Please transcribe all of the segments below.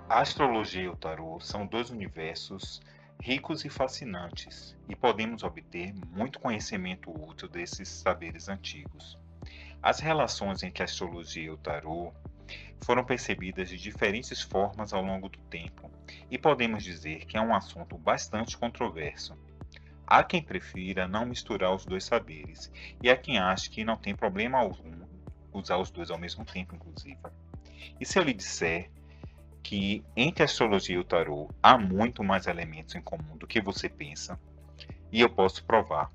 A astrologia e o tarô são dois universos ricos e fascinantes, e podemos obter muito conhecimento útil desses saberes antigos. As relações entre a astrologia e o tarô foram percebidas de diferentes formas ao longo do tempo, e podemos dizer que é um assunto bastante controverso. Há quem prefira não misturar os dois saberes, e há quem ache que não tem problema algum usar os dois ao mesmo tempo, inclusive. E se eu lhe disser que entre a astrologia e o tarô há muito mais elementos em comum do que você pensa, e eu posso provar.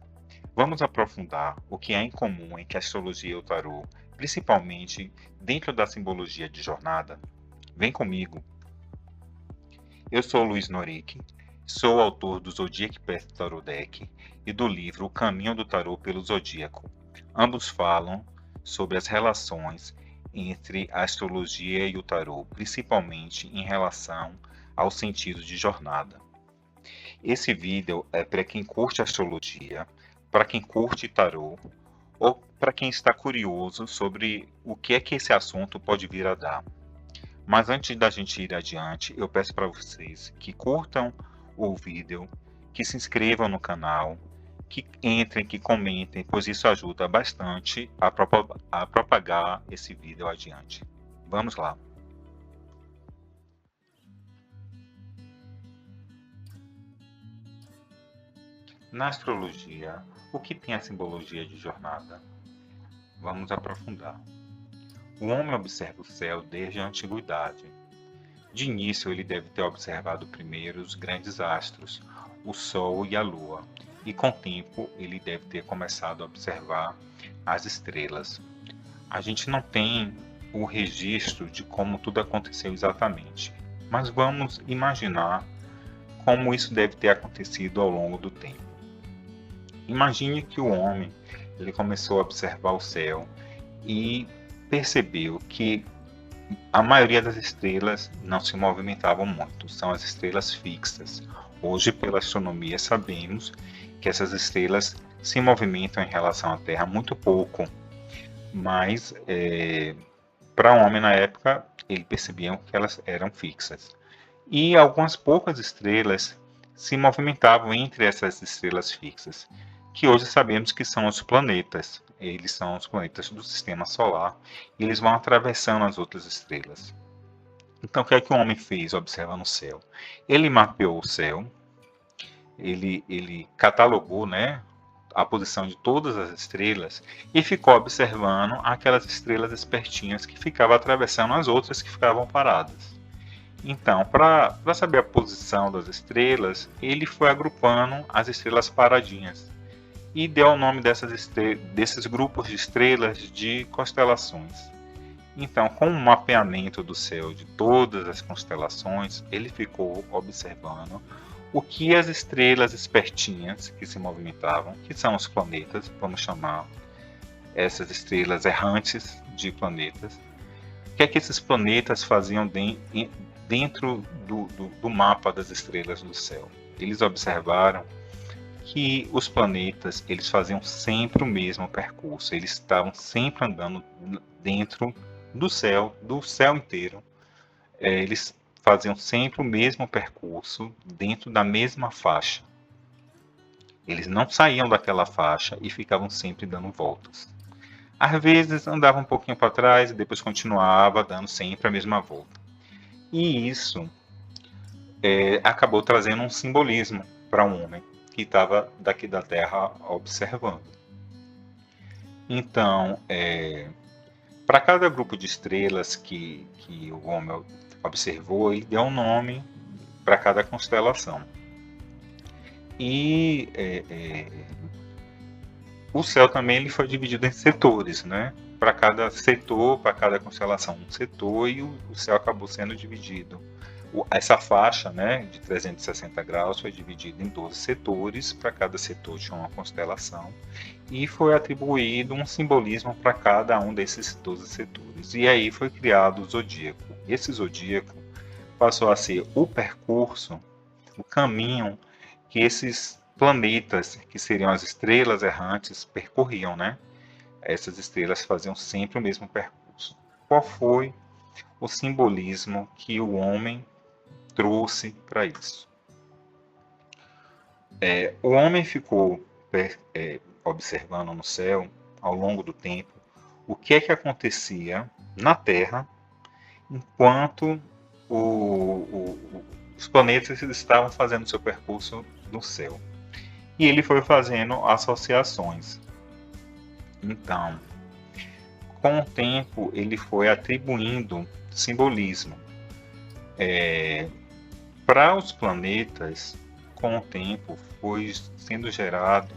Vamos aprofundar o que há em comum entre a astrologia e o tarô, principalmente dentro da simbologia de jornada? Vem comigo. Eu sou Luiz Norick, sou autor do Zodiac Path Tarot Deck e do livro O Caminho do Tarô pelo Zodíaco. Ambos falam sobre as relações entre a astrologia e o tarô, principalmente em relação ao sentido de jornada. Esse vídeo é para quem curte astrologia, para quem curte tarô ou para quem está curioso sobre o que é que esse assunto pode vir a dar. Mas antes da gente ir adiante, eu peço para vocês que curtam o vídeo, que se inscrevam no canal, que entrem, que comentem, pois isso ajuda bastante a propagar esse vídeo adiante. Vamos lá. Na astrologia, o que tem a simbologia de jornada? Vamos aprofundar. O homem observa o céu desde a antiguidade. De início, ele deve ter observado primeiro os grandes astros, o Sol e a Lua, e com o tempo ele deve ter começado a observar as estrelas. A gente não tem o registro de como tudo aconteceu exatamente, mas vamos imaginar como isso deve ter acontecido ao longo do tempo. Imagine que o homem ele começou a observar o céu e percebeu que a maioria das estrelas não se movimentavam muito, são as estrelas fixas. Hoje, pela astronomia, sabemos que essas estrelas se movimentam em relação à Terra muito pouco, mas para o homem na época, ele percebia que elas eram fixas. E algumas poucas estrelas se movimentavam entre essas estrelas fixas, que hoje sabemos que são os planetas. Eles são os planetas do sistema solar e eles vão atravessando as outras estrelas. Então, o que é que o homem fez observando o céu? Ele mapeou o céu, ele catalogou, né, a posição de todas as estrelas e ficou observando aquelas estrelas espertinhas que ficavam atravessando as outras que ficavam paradas. Então, para saber a posição das estrelas, ele foi agrupando as estrelas paradinhas e deu o nome desses grupos de estrelas de constelações. Então, com o mapeamento do céu de todas as constelações, ele ficou observando o que as estrelas espertinhas que se movimentavam, que são os planetas, vamos chamar essas estrelas errantes de planetas, o que é que esses planetas faziam dentro do mapa das estrelas do céu. Eles observaram que os planetas eles faziam sempre o mesmo percurso, eles estavam sempre andando dentro do céu inteiro. Eles faziam sempre o mesmo percurso dentro da mesma faixa. Eles não saíam daquela faixa e ficavam sempre dando voltas. Às vezes andava um pouquinho para trás e depois continuava dando sempre a mesma volta. E isso acabou trazendo um simbolismo para um homem que estava daqui da Terra observando. Então, para cada grupo de estrelas que o homem observou, ele deu um nome para cada constelação. E o céu também ele foi dividido em setores, né? Para cada setor, para cada constelação, um setor, e o céu acabou sendo dividido. Essa faixa, né, de 360 graus foi dividida em 12 setores, para cada setor tinha uma constelação, e foi atribuído um simbolismo para cada um desses 12 setores. E aí foi criado o zodíaco. Esse zodíaco passou a ser o percurso, o caminho que esses planetas, que seriam as estrelas errantes, percorriam, né? Essas estrelas faziam sempre o mesmo percurso. Qual foi o simbolismo que o homem trouxe para isso. O homem ficou observando no céu, ao longo do tempo, o que é que acontecia na Terra enquanto os planetas estavam fazendo seu percurso no céu. E ele foi fazendo associações. Então, com o tempo, ele foi atribuindo simbolismo. Para os planetas, com o tempo, foi sendo gerado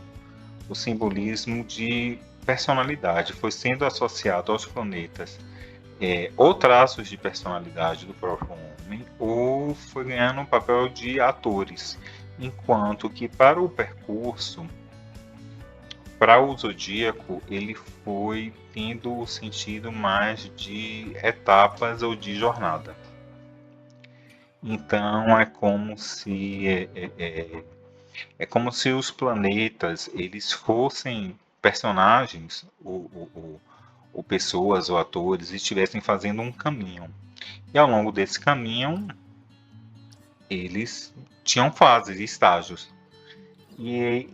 o simbolismo de personalidade, foi sendo associado aos planetas ou traços de personalidade do próprio homem, ou foi ganhando um papel de atores, enquanto que para o percurso, para o zodíaco, ele foi tendo o sentido mais de etapas ou de jornada. Então é como se os planetas eles fossem personagens ou pessoas ou atores e estivessem fazendo um caminho. E ao longo desse caminho eles tinham fases, estágios. E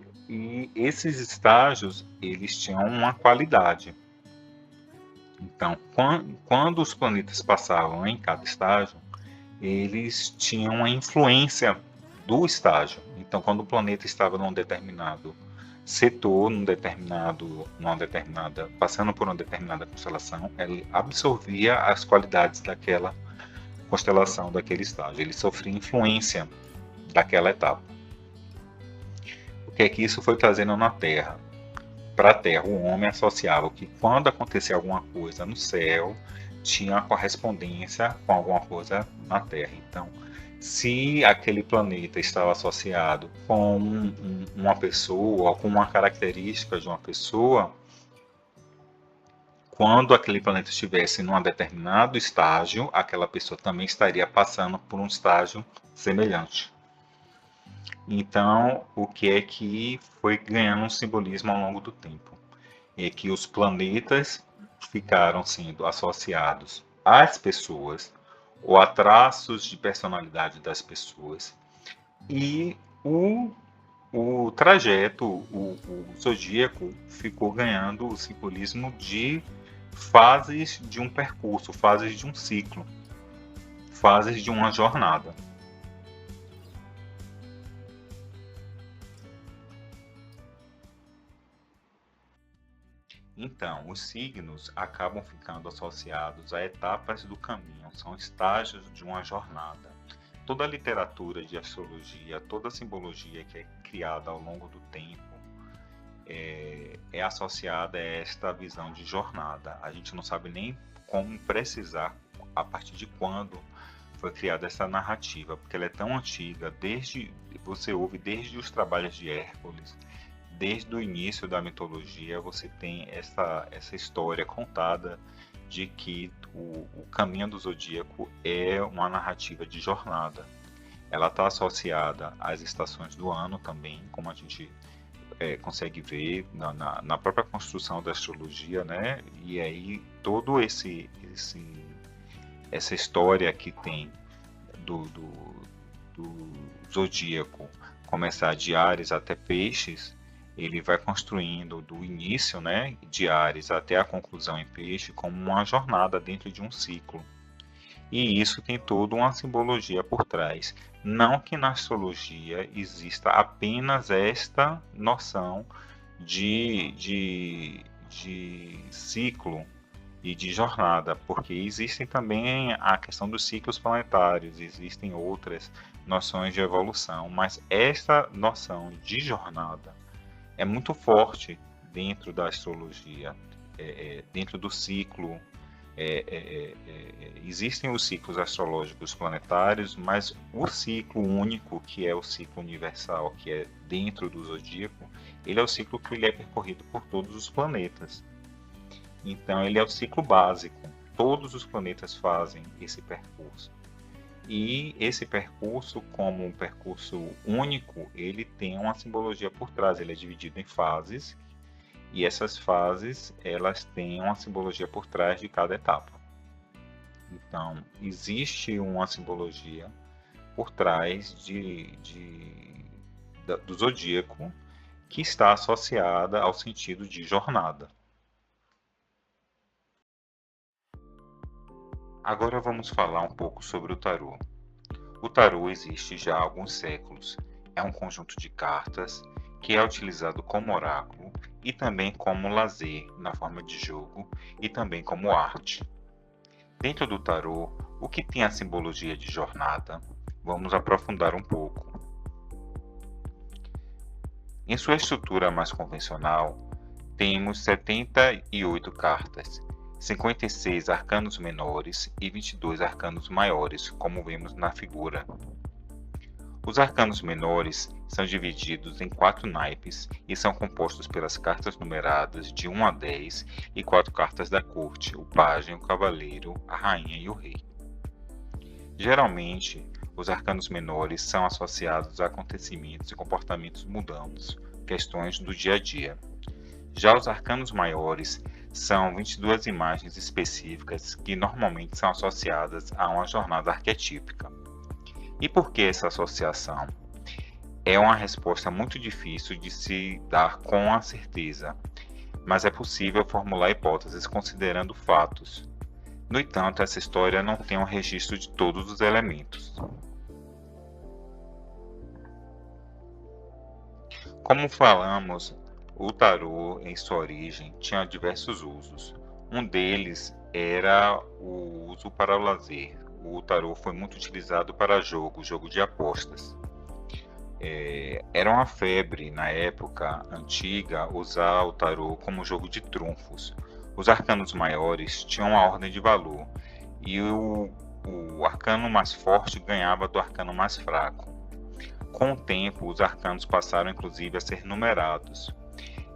esses estágios eles tinham uma qualidade. Então, quando os planetas passavam em cada estágio, eles tinham uma influência do estágio. Então, quando o planeta estava num determinado setor, passando por uma determinada constelação, ele absorvia as qualidades daquela constelação, daquele estágio. Ele sofria influência daquela etapa. O que é que isso foi trazendo na Terra? Para a Terra, o homem associava que quando acontecia alguma coisa no céu, tinha correspondência com alguma coisa na Terra. Então, se aquele planeta estava associado com uma pessoa, ou com uma característica de uma pessoa, quando aquele planeta estivesse num determinado estágio, aquela pessoa também estaria passando por um estágio semelhante. Então, o que é que foi ganhando um simbolismo ao longo do tempo? É que os planetas ficaram sendo associados às pessoas ou a traços de personalidade das pessoas e o trajeto, o zodíaco ficou ganhando o simbolismo de fases de um percurso, fases de um ciclo, fases de uma jornada. Então, os signos acabam ficando associados a etapas do caminho, são estágios de uma jornada. Toda a literatura de astrologia, toda a simbologia que é criada ao longo do tempo é associada a esta visão de jornada. A gente não sabe nem como precisar a partir de quando foi criada essa narrativa, porque ela é tão antiga, você ouve desde os trabalhos de Hércules, desde o início da mitologia, você tem essa história contada de que o caminho do zodíaco é uma narrativa de jornada. Ela está associada às estações do ano também, como a gente consegue ver na própria construção da astrologia, né? E aí todo essa história que tem do zodíaco começar de Áries até Peixes, ele vai construindo do início, né, de Áries até a conclusão em Peixe como uma jornada dentro de um ciclo. E isso tem toda uma simbologia por trás. Não que na astrologia exista apenas esta noção de ciclo e de jornada, porque existem também a questão dos ciclos planetários, existem outras noções de evolução, mas esta noção de jornada é muito forte dentro da astrologia, dentro do ciclo. Existem os ciclos astrológicos planetários, mas o ciclo único, que é o ciclo universal, que é dentro do zodíaco, ele é o ciclo que ele é percorrido por todos os planetas. Então, ele é o ciclo básico. Todos os planetas fazem esse percurso. E esse percurso, como um percurso único, ele tem uma simbologia por trás. Ele é dividido em fases, e essas fases, elas têm uma simbologia por trás de cada etapa. Então, existe uma simbologia por trás do zodíaco, que está associada ao sentido de jornada. Agora vamos falar um pouco sobre o tarô. O tarô existe já há alguns séculos. É um conjunto de cartas que é utilizado como oráculo e também como lazer, na forma de jogo, e também como arte. Dentro do tarô, o que tem a simbologia de jornada? Vamos aprofundar um pouco. Em sua estrutura mais convencional, temos 78 cartas, 56 arcanos menores e 22 arcanos maiores, como vemos na figura. Os arcanos menores são divididos em 4 naipes e são compostos pelas cartas numeradas de 1 a 10 e 4 cartas da corte, o pajem, o cavaleiro, a rainha e o rei. Geralmente, os arcanos menores são associados a acontecimentos e comportamentos mundanos, questões do dia a dia. Já os arcanos maiores são 22 imagens específicas que normalmente são associadas a uma jornada arquetípica. E por que essa associação? É uma resposta muito difícil de se dar com a certeza, mas é possível formular hipóteses considerando fatos. No entanto, essa história não tem um registro de todos os elementos. Como falamos, o tarô, em sua origem, tinha diversos usos. Um deles era o uso para o lazer. O tarô foi muito utilizado para jogo de apostas. Era uma febre na época antiga usar o tarô como jogo de trunfos. Os arcanos maiores tinham uma ordem de valor e o arcano mais forte ganhava do arcano mais fraco. Com o tempo, os arcanos passaram inclusive a ser numerados.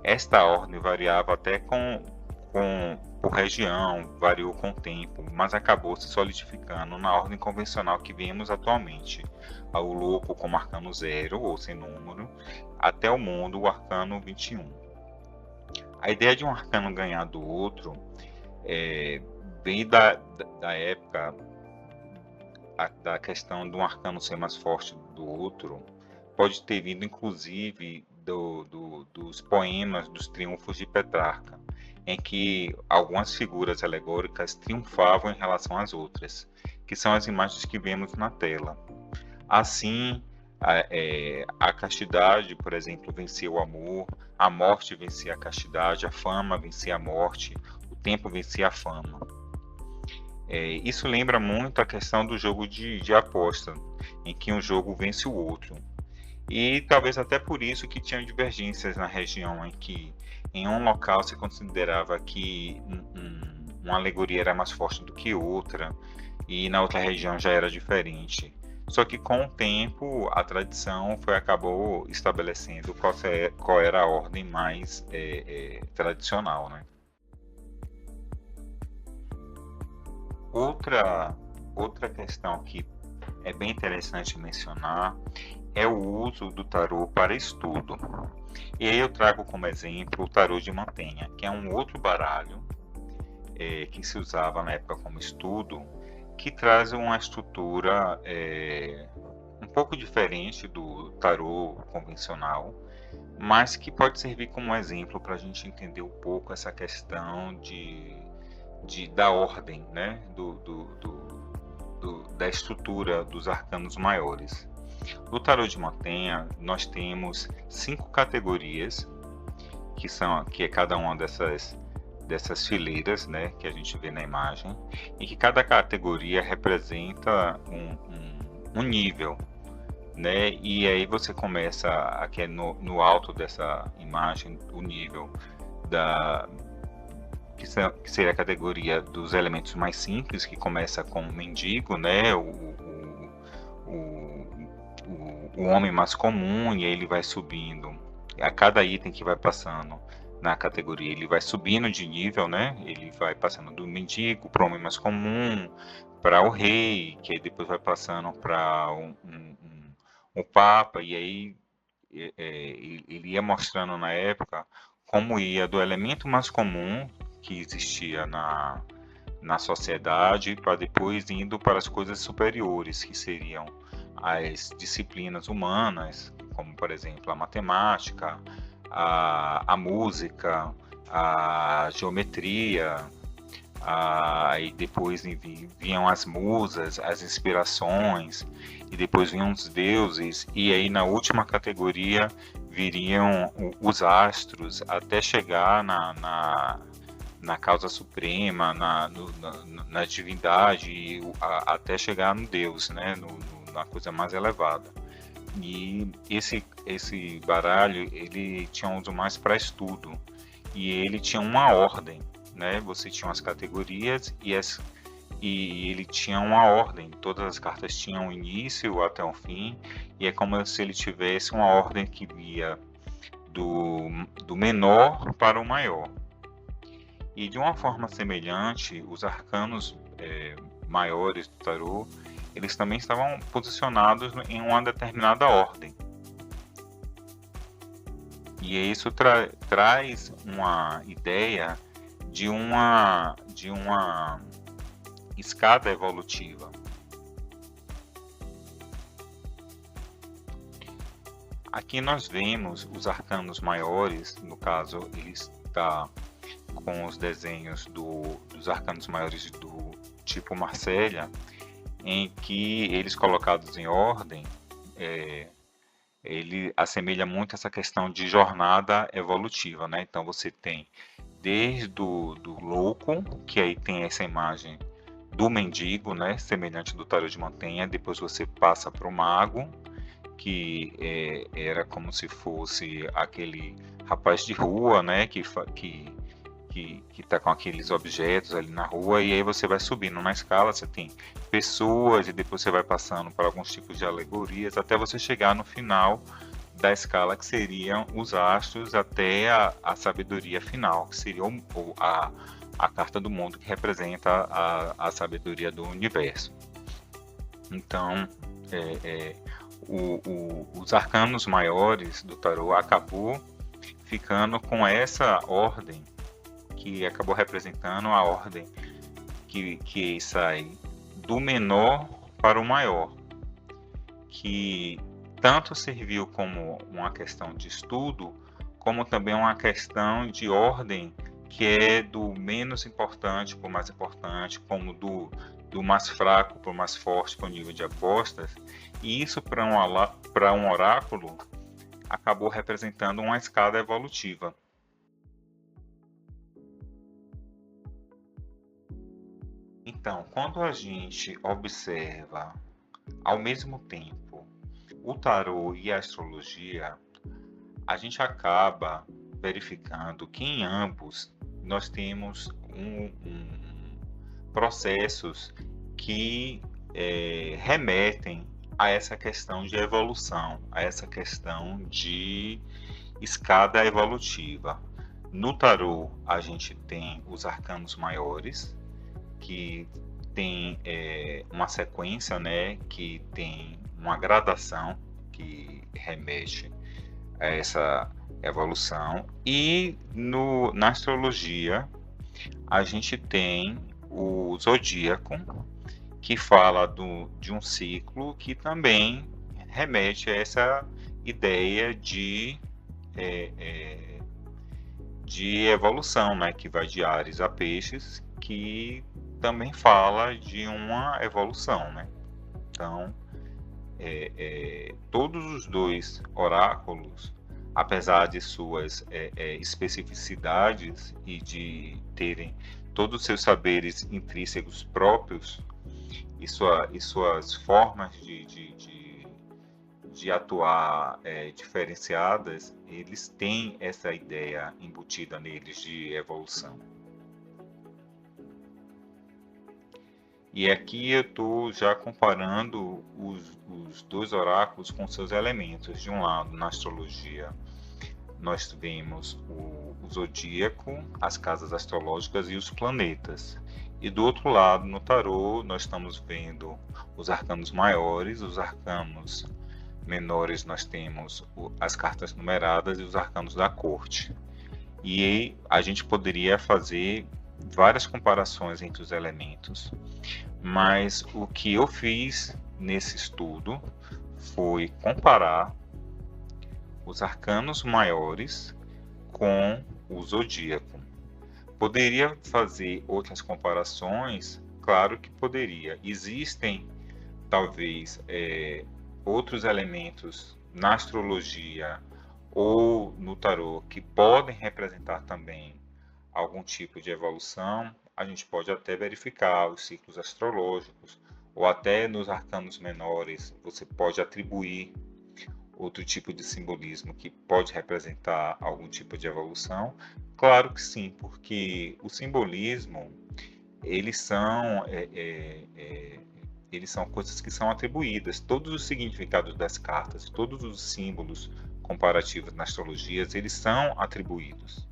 Esta ordem variava até por região, variou com o tempo, mas acabou se solidificando na ordem convencional que vemos atualmente. O louco como arcano 0 ou sem número, até o mundo o arcano 21. A ideia de um arcano ganhar do outro vem da época da questão de um arcano ser mais forte do outro, pode ter vindo inclusive dos poemas dos triunfos de Petrarca, em que algumas figuras alegóricas triunfavam em relação às outras, que são as imagens que vemos na tela. Assim, a castidade, por exemplo, vencia o amor, a morte vencia a castidade, a fama vencia a morte, o tempo vencia a fama. Isso lembra muito a questão do jogo de aposta, em que um jogo vence o outro. E talvez até por isso que tinham divergências na região, em que em um local se considerava que uma alegoria era mais forte do que outra, e na outra região já era diferente. Só que com o tempo a tradição acabou estabelecendo qual era a ordem mais tradicional, né? Outra questão que é bem interessante mencionar é o uso do tarô para estudo. E aí eu trago como exemplo o tarô de mantenha, que é um outro baralho que se usava na época como estudo, que traz uma estrutura um pouco diferente do tarô convencional, mas que pode servir como exemplo para a gente entender um pouco essa questão da ordem, né? Da estrutura dos arcanos maiores. No tarô de mantenha, nós temos 5 categorias, que é cada uma dessas fileiras, né, que a gente vê na imagem, e que cada categoria representa um nível, né? E aí você começa aqui no alto dessa imagem o nível que seria a categoria dos elementos mais simples, que começa com o mendigo, né? O homem mais comum, e aí ele vai subindo. A cada item que vai passando na categoria, ele vai subindo de nível, né? Ele vai passando do mendigo para o homem mais comum, para o rei, que aí depois vai passando para um papa, e aí ele ia mostrando na época como ia do elemento mais comum que existia na sociedade, para depois indo para as coisas superiores, que seriam as disciplinas humanas, como por exemplo a matemática, a música, a geometria, e depois vinham as musas, as inspirações, e depois vinham os deuses, e aí na última categoria viriam os astros, até chegar na causa suprema, na divindade, até chegar no Deus, né? Na coisa mais elevada. E esse baralho, ele tinha um uso mais para estudo, e ele tinha uma ordem, né? Você tinha as categorias e ele tinha uma ordem. Todas as cartas tinham um início até o fim, e é como se ele tivesse uma ordem que ia do menor para o maior. E de uma forma semelhante, os arcanos maiores do tarô, eles também estavam posicionados em uma determinada ordem. E isso traz uma ideia de uma escada evolutiva. Aqui nós vemos os arcanos maiores, no caso ele está com os desenhos dos arcanos maiores do tipo Marsella, em que eles colocados em ordem, ele assemelha muito essa questão de jornada evolutiva, né? Então você tem desde do louco, que aí tem essa imagem do mendigo, né? Semelhante do tarô de montanha. Depois você passa para o mago, que era como se fosse aquele rapaz de rua, né? Que está com aqueles objetos ali na rua, e aí você vai subindo na escala, você tem pessoas, e depois você vai passando por alguns tipos de alegorias, até você chegar no final da escala, que seriam os astros, até a sabedoria final, que seria a carta do mundo, que representa a sabedoria do universo. Então, os arcanos maiores do tarô acabou ficando com essa ordem, que acabou representando a ordem que sai do menor para o maior, que tanto serviu como uma questão de estudo, como também uma questão de ordem, que é do menos importante para o mais importante, como do mais fraco para o mais forte, para o nível de apostas, e isso para um oráculo acabou representando uma escada evolutiva. Então, quando a gente observa ao mesmo tempo o tarô e a astrologia, a gente acaba verificando que em ambos nós temos processos que remetem a essa questão de evolução, a essa questão de escada evolutiva. No tarô, a gente tem os arcanos maiores, que tem uma sequência, né, que tem uma gradação que remete a essa evolução, e na astrologia a gente tem o zodíaco, que fala de um ciclo, que também remete a essa ideia de evolução, né, que vai de Áries a Peixes, que também fala de uma evolução, né? Então, todos os dois oráculos, apesar de suas especificidades e de terem todos os seus saberes intrínsecos próprios e suas formas de atuar diferenciadas, eles têm essa ideia embutida neles de evolução. E aqui eu estou já comparando os dois oráculos com seus elementos. De um lado, na astrologia, nós vemos o zodíaco, as casas astrológicas e os planetas. E do outro lado, no tarô, nós estamos vendo os arcanos maiores, os arcanos menores, nós temos as cartas numeradas e os arcanos da corte. E a gente poderia fazer várias comparações entre os elementos, mas o que eu fiz nesse estudo foi comparar os arcanos maiores com o zodíaco. Poderia fazer outras comparações? Claro que poderia. Existem, talvez, outros elementos na astrologia ou no tarô que podem representar também algum tipo de evolução. A gente pode até verificar os ciclos astrológicos, ou até nos arcanos menores você pode atribuir outro tipo de simbolismo que pode representar algum tipo de evolução. Claro que sim, porque o simbolismo, eles são, eles são coisas que são atribuídas. Todos os significados das cartas, todos os símbolos comparativos na astrologia, eles são atribuídos.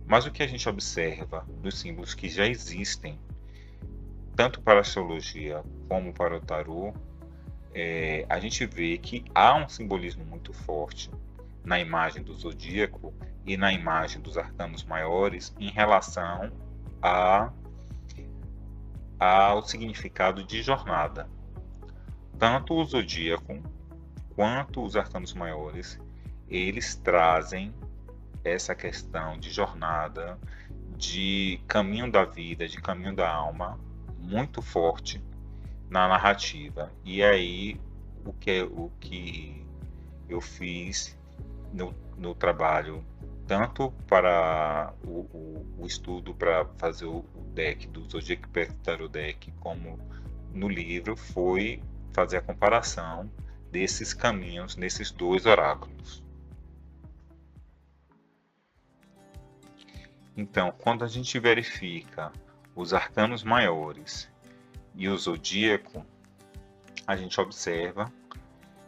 Mas o que a gente observa dos símbolos que já existem, tanto para a astrologia como para o tarô, a gente vê que há um simbolismo muito forte na imagem do zodíaco e na imagem dos arcanos maiores em relação ao significado de jornada. Tanto o zodíaco quanto os arcanos maiores, eles trazem essa questão de jornada, de caminho da vida, de caminho da alma, muito forte na narrativa. E aí, o que eu fiz no trabalho, tanto para o estudo para fazer o deck do Zodiac Tarot Deck, como no livro, foi fazer a comparação desses caminhos nesses dois oráculos. Então, quando a gente verifica os arcanos maiores e o zodíaco, a gente observa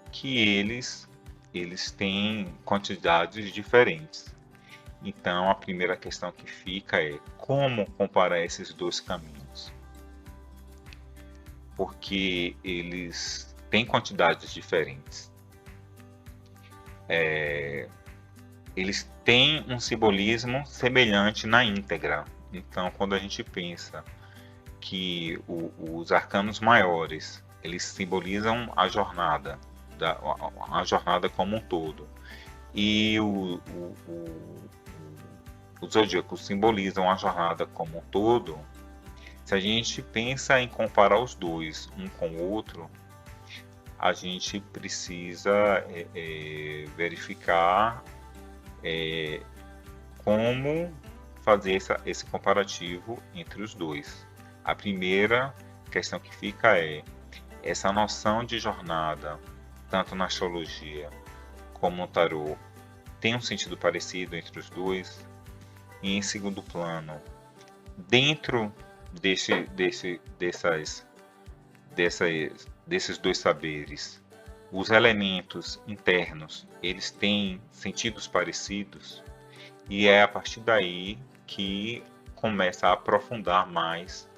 que eles têm quantidades diferentes. Então, a primeira questão que fica é como comparar esses dois caminhos? Porque eles têm quantidades diferentes. Eles têm um simbolismo semelhante na íntegra. Então, quando a gente pensa que os arcanos maiores, eles simbolizam a jornada, a jornada como um todo, e os zodíacos simbolizam a jornada como um todo. Se a gente pensa em comparar os dois um com o outro, a gente precisa verificar como fazer esse comparativo entre os dois. A primeira questão que fica é essa noção de jornada, tanto na astrologia como no tarô, tem um sentido parecido entre os dois? E em segundo plano, dentro desses dois saberes, os elementos internos, eles têm sentidos parecidos? E é a partir daí que começa a aprofundar mais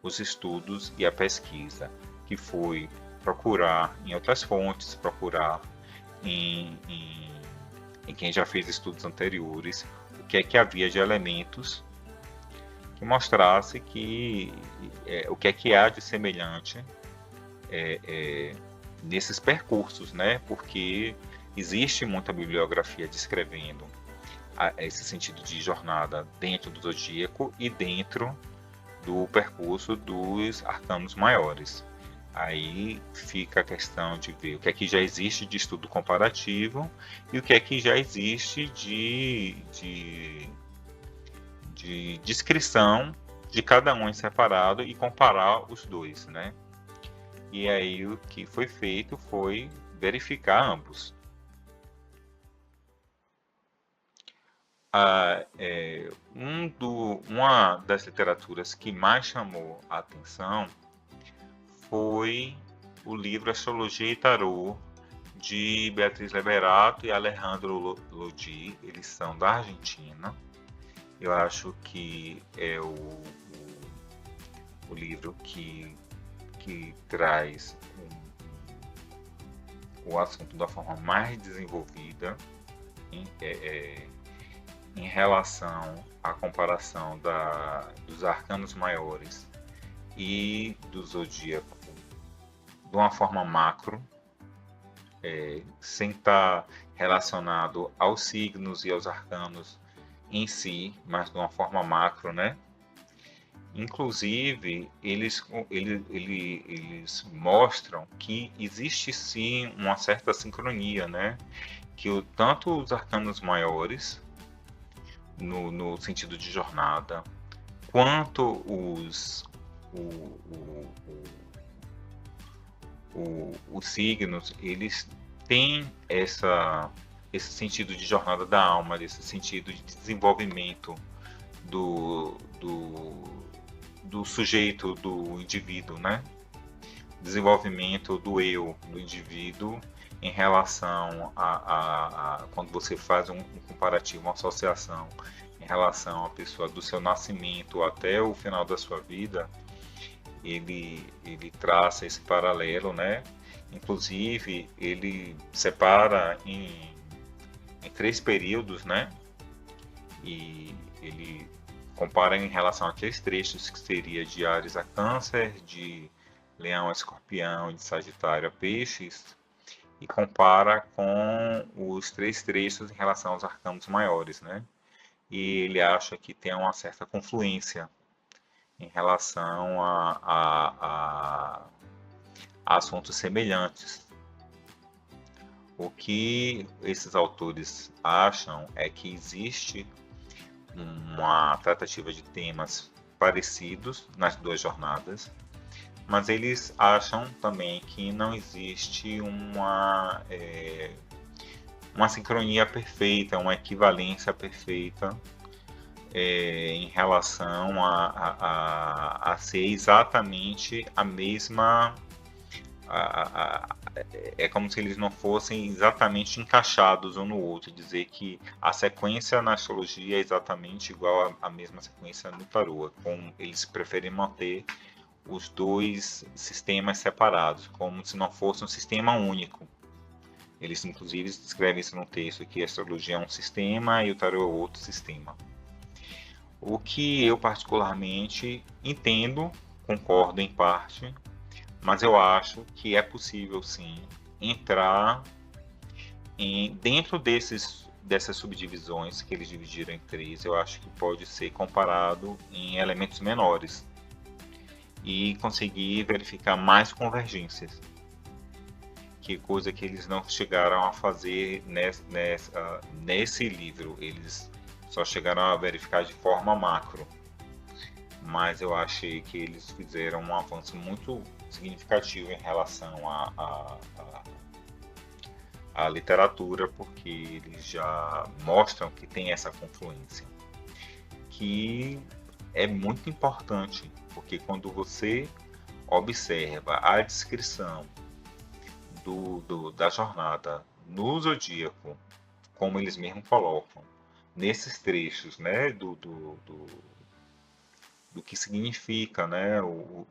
os estudos e a pesquisa, que foi procurar em outras fontes, procurar em quem já fez estudos anteriores, o que é que havia de elementos que mostrasse que o que é que há de semelhante nesses percursos, né? Porque existe muita bibliografia descrevendo esse sentido de jornada dentro do zodíaco e dentro do percurso dos arcanos maiores. Aí fica a questão de ver o que é que já existe de estudo comparativo e o que é que já existe de descrição de cada um em separado e comparar os dois, né? E aí o que foi feito foi verificar ambos. Uma das literaturas que mais chamou a atenção foi o livro Astrologia e Tarô, de Beatriz Liberato e Alejandro Lodi. Eles são da Argentina. Eu acho que é o livro que traz o assunto da forma mais desenvolvida em relação à comparação dos arcanos maiores e do zodíaco de uma forma macro, sem estar relacionado aos signos e aos arcanos em si, mas de uma forma macro, né? Inclusive, eles mostram que existe sim uma certa sincronia, né? Que tanto os arcanos maiores, no sentido de jornada, quanto os signos, eles têm esse sentido de jornada da alma, esse sentido de desenvolvimento do, do, do sujeito, do indivíduo, né? Desenvolvimento do eu, do indivíduo, em relação a quando você faz um comparativo, uma associação em relação à pessoa do seu nascimento até o final da sua vida, ele traça esse paralelo, né? Inclusive, ele separa em 3 períodos, né? E ele compara em relação a 3 trechos, que seria de Áries a Câncer, de Leão a Escorpião e de Sagitário a Peixes, e compara com os 3 trechos em relação aos arcanos maiores, né? E ele acha que tem uma certa confluência em relação a assuntos semelhantes. O que esses autores acham é que existe uma tratativa de temas parecidos nas 2 jornadas, mas eles acham também que não existe uma sincronia perfeita, uma equivalência perfeita em relação a ser exatamente a mesma. É como se eles não fossem exatamente encaixados um no outro, dizer que a sequência na astrologia é exatamente igual à mesma sequência no tarô, como eles preferem manter os 2 sistemas separados, como se não fosse um sistema único. Eles inclusive descrevem isso no texto, que a astrologia é um sistema e o tarô é outro sistema. O que eu particularmente entendo, concordo em parte, mas eu acho que é possível sim entrar dentro dessas subdivisões que eles dividiram em 3. Eu acho que pode ser comparado em elementos menores e conseguir verificar mais convergências, que coisa que eles não chegaram a fazer nesse livro. Eles só chegaram a verificar de forma macro, mas eu achei que eles fizeram um avanço muito significativo em relação à literatura, porque eles já mostram que tem essa confluência, que é muito importante, porque quando você observa a descrição da jornada no zodíaco, como eles mesmos colocam, nesses trechos, né, do que significa, né, o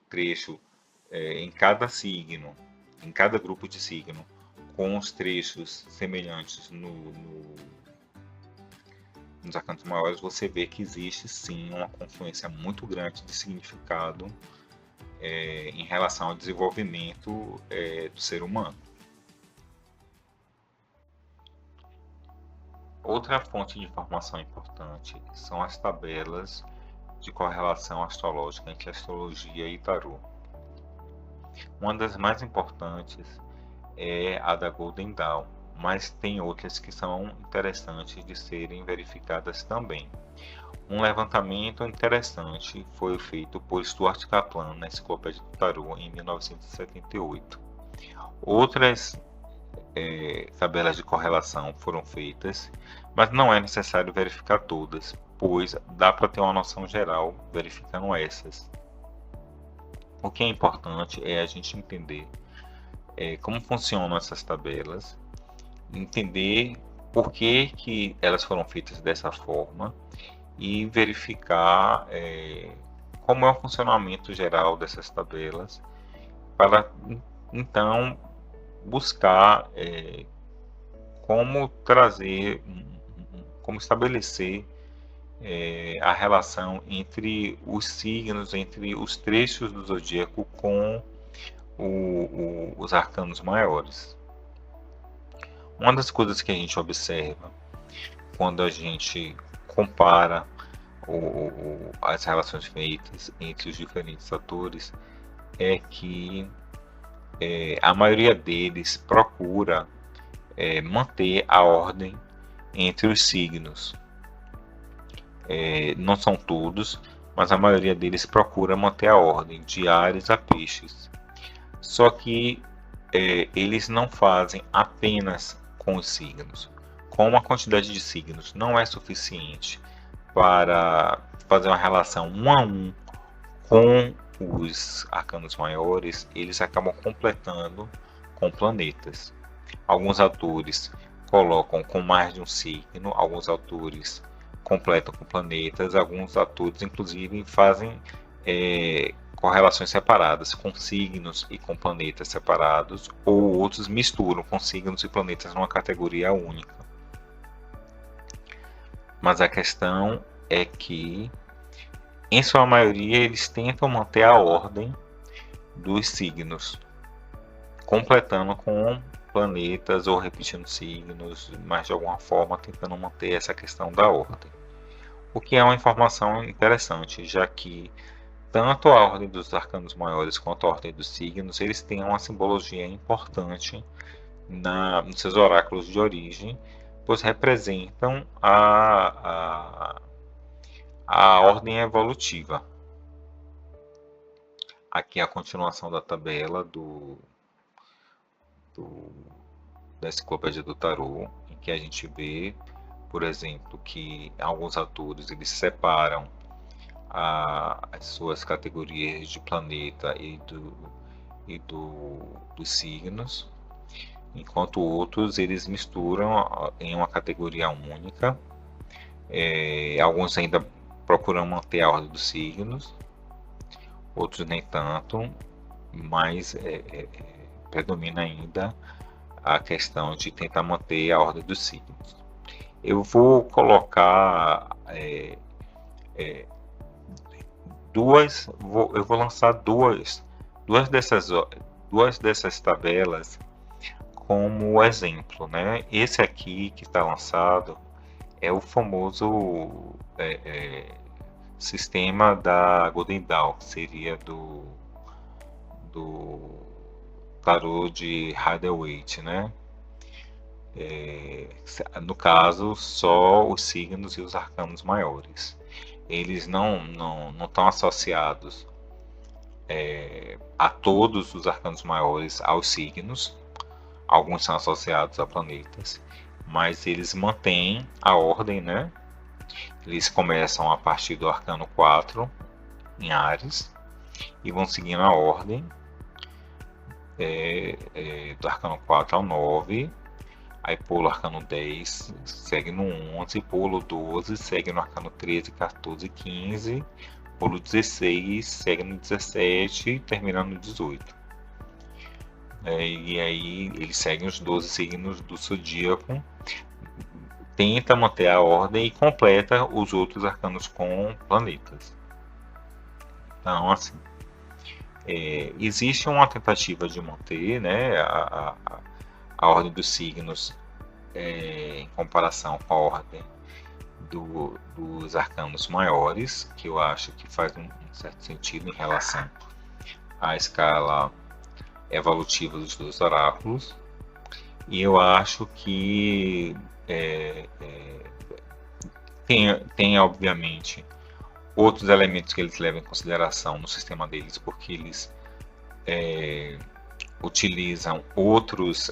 trecho em cada signo, em cada grupo de signo, com os trechos semelhantes nos arcanos maiores, você vê que existe sim uma confluência muito grande de significado em relação ao desenvolvimento do ser humano. Outra fonte de informação importante são as tabelas de correlação astrológica entre astrologia e tarô. Uma das mais importantes é a da Golden Dawn, mas tem outras que são interessantes de serem verificadas também. Um levantamento interessante foi feito por Stuart Kaplan na Enciclopédia do Tarô em 1978. Outras tabelas de correlação foram feitas, mas não é necessário verificar todas, pois dá para ter uma noção geral verificando essas. O que é importante é a gente entender como funcionam essas tabelas, entender por que elas foram feitas dessa forma e verificar como é o funcionamento geral dessas tabelas, para então buscar como estabelecer a relação entre os signos, entre os trechos do zodíaco com os arcanos maiores. Uma das coisas que a gente observa quando a gente compara as relações feitas entre os diferentes atores é que a maioria deles procura manter a ordem entre os signos. Não são todos, mas a maioria deles procura manter a ordem de Áries a Peixes. Só que eles não fazem apenas com os signos. Como a quantidade de signos não é suficiente para fazer uma relação 1 a 1 com os arcanos maiores, eles acabam completando com planetas. Alguns autores colocam com mais de um signo, alguns autores completam com planetas, alguns autores inclusive fazem correlações separadas com signos e com planetas separados, ou outros misturam com signos e planetas numa categoria única. Mas a questão é que, em sua maioria, eles tentam manter a ordem dos signos, completando com planetas ou repetindo signos, mas de alguma forma tentando manter essa questão da ordem. O que é uma informação interessante, já que tanto a ordem dos arcanos maiores quanto a ordem dos signos, eles têm uma simbologia importante nos seus oráculos de origem, pois representam a ordem evolutiva. Aqui é a continuação da tabela da Enciclopédia do Tarô, em que a gente vê, por exemplo, que alguns autores eles separam as suas categorias de planeta e dos signos, enquanto outros eles misturam em uma categoria única. Alguns ainda procuram manter a ordem dos signos, outros nem tanto, mas predomina ainda a questão de tentar manter a ordem dos signos. Eu vou colocar eu vou lançar duas dessas tabelas como exemplo, né? Esse aqui que está lançado é o famoso sistema da Golden Dawn, que seria do tarô de Rider-Waite, né? No caso, só os signos e os arcanos maiores. Eles não estão associados a todos os arcanos maiores aos signos. Alguns são associados a planetas, mas eles mantêm a ordem, né? Eles começam a partir do arcano 4 em Áries e vão seguindo a ordem do arcano 4 ao 9. Aí pula o arcano 10, segue no 11, pula o 12, segue no arcano 13, 14 e 15, pula o 16, segue no 17 e termina no 18. E aí eles seguem os 12 signos do zodíaco, tenta manter a ordem e completa os outros arcanos com planetas. Então, assim, existe uma tentativa de manter, né, a ordem dos signos em comparação com a ordem dos arcanos maiores, que eu acho que faz um certo sentido em relação à escala evolutiva dos dois oráculos, e eu acho que tem obviamente outros elementos que eles levam em consideração no sistema deles, porque eles utilizam outros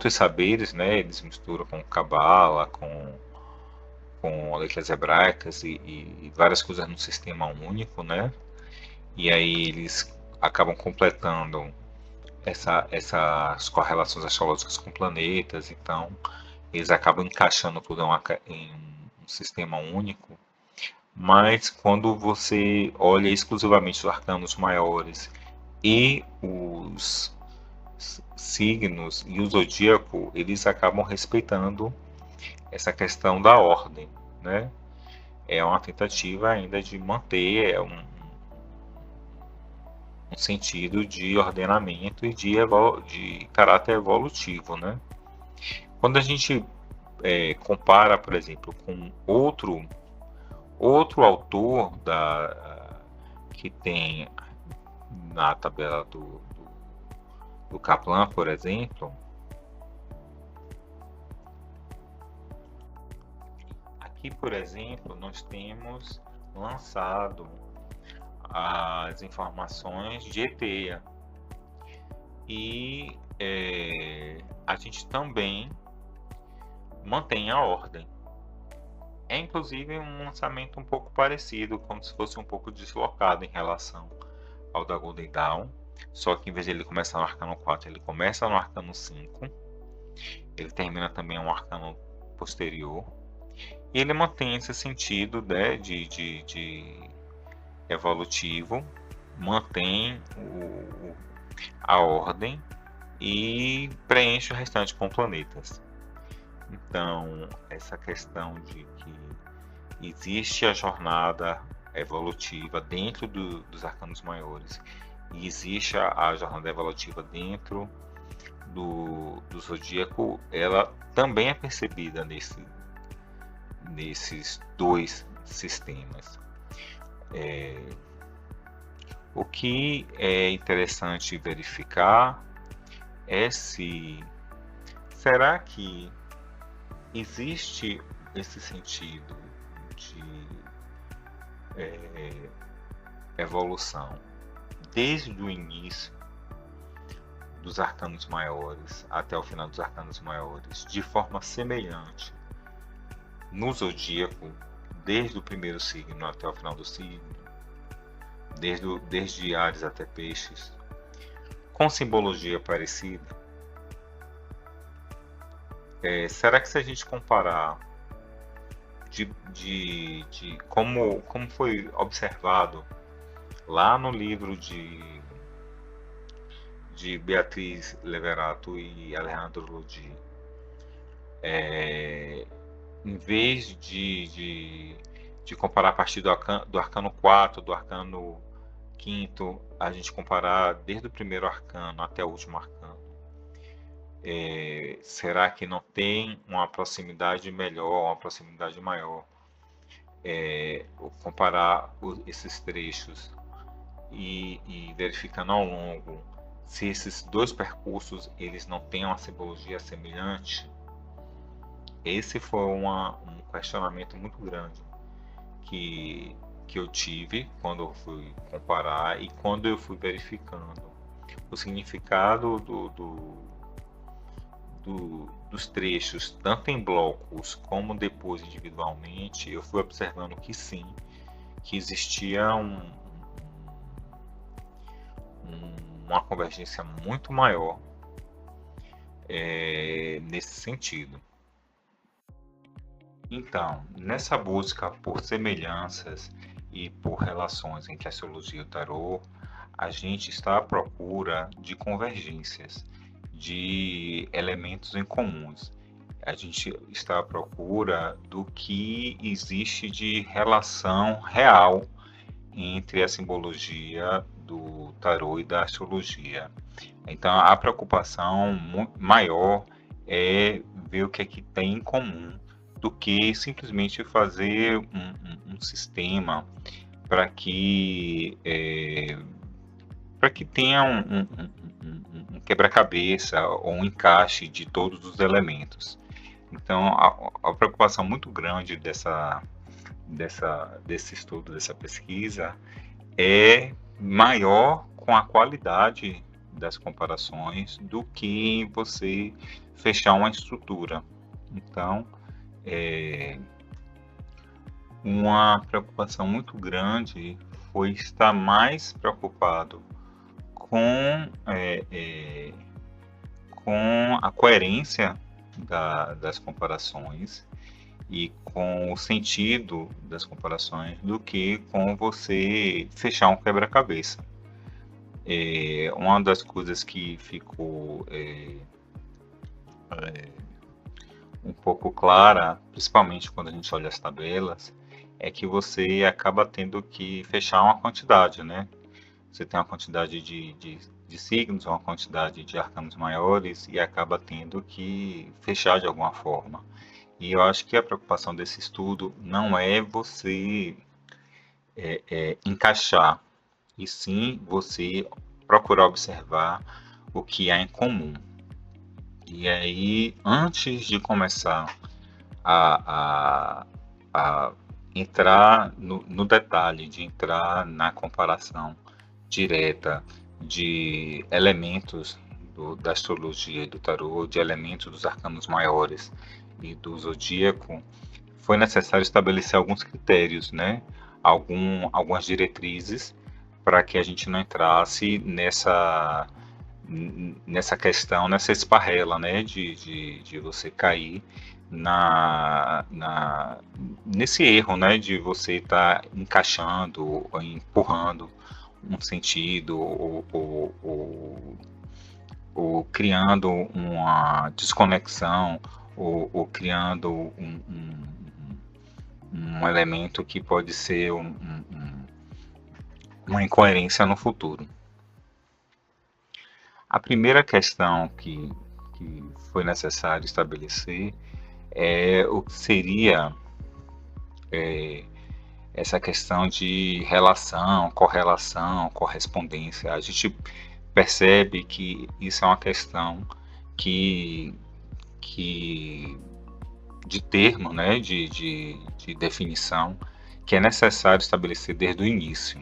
saberes, né? Eles misturam com Cabala, com letras hebraicas e várias coisas no sistema único, né? E aí eles acabam completando essas correlações astrológicas com planetas, então eles acabam encaixando tudo em um sistema único. Mas quando você olha exclusivamente os arcanos maiores e os signos e o zodíaco, eles acabam respeitando essa questão da ordem, né? É uma tentativa ainda de manter um sentido de ordenamento e de caráter evolutivo, né? Quando a gente compara, por exemplo, com outro autor que tem na tabela do Kaplan, por exemplo, aqui, por exemplo, nós temos lançado as informações de ETEA e a gente também mantém a ordem. É inclusive um lançamento um pouco parecido, como se fosse um pouco deslocado em relação ao da Golden Dawn, só que em vez de ele começar no arcano 4, ele começa no arcano 5, ele termina também um arcano posterior, e ele mantém esse sentido, né, de evolutivo, mantém a ordem e preenche o restante com planetas. Então, essa questão de que existe a jornada evolutiva dentro dos arcanos maiores e existe a jornada evolutiva dentro do zodíaco, ela também é percebida nesses dois sistemas. O que é interessante verificar é se será que existe esse sentido de evolução desde o início dos arcanos maiores até o final dos arcanos maiores de forma semelhante no zodíaco, desde o primeiro signo até o final do signo, desde Áries até Peixes, com simbologia parecida? Será que se a gente comparar de como foi observado lá no livro de Beatriz Leverato e Alejandro Lodi, em vez de comparar a partir do arcano 4, do arcano 5, a gente comparar desde o primeiro arcano até o último arcano, será que não tem uma proximidade melhor, uma proximidade maior? Comparar esses trechos e verificando ao longo se esses dois percursos eles não têm uma simbologia semelhante. Esse foi um questionamento muito grande que eu tive quando eu fui comparar e quando eu fui verificando o significado dos trechos, tanto em blocos como depois individualmente. Eu fui observando que sim, que existia uma convergência muito maior nesse sentido. Então, nessa busca por semelhanças e por relações entre a astrologia e o tarô, a gente está à procura de convergências, de elementos em comuns. A gente está à procura do que existe de relação real entre a simbologia do tarô e da astrologia. Então, a preocupação maior é ver o que é que tem em comum do que simplesmente fazer um sistema para que tenha um quebra-cabeça ou um encaixe de todos os elementos. Então, a preocupação muito grande desse estudo, dessa pesquisa, é maior com a qualidade das comparações do que você fechar uma estrutura. Então, uma preocupação muito grande foi estar mais preocupado com a coerência das comparações e com o sentido das comparações do que com você fechar um quebra-cabeça. uma das coisas que ficou um pouco clara, principalmente quando a gente olha as tabelas, é que você acaba tendo que fechar uma quantidade, né? Você tem uma quantidade de signos, uma quantidade de arcanos maiores e acaba tendo que fechar de alguma forma. E eu acho que a preocupação desse estudo não é você encaixar, e sim você procurar observar o que há em comum. E aí, antes de começar a, a, a entrar no detalhe, de entrar na comparação direta de elementos da astrologia e do tarô, de elementos dos arcanos maiores e do zodíaco, foi necessário estabelecer alguns critérios, né? Algumas diretrizes para que a gente não entrasse nessa questão, nessa esparrela, né? De você cair nesse erro, né? De você estar encaixando ou empurrando um sentido ou criando uma desconexão ou criando um elemento que pode ser uma incoerência no futuro. A primeira questão que foi necessário estabelecer é o que seria essa questão de relação, correlação, correspondência. A gente percebe que isso é uma questão que de termo, né, de definição, que é necessário estabelecer desde o início.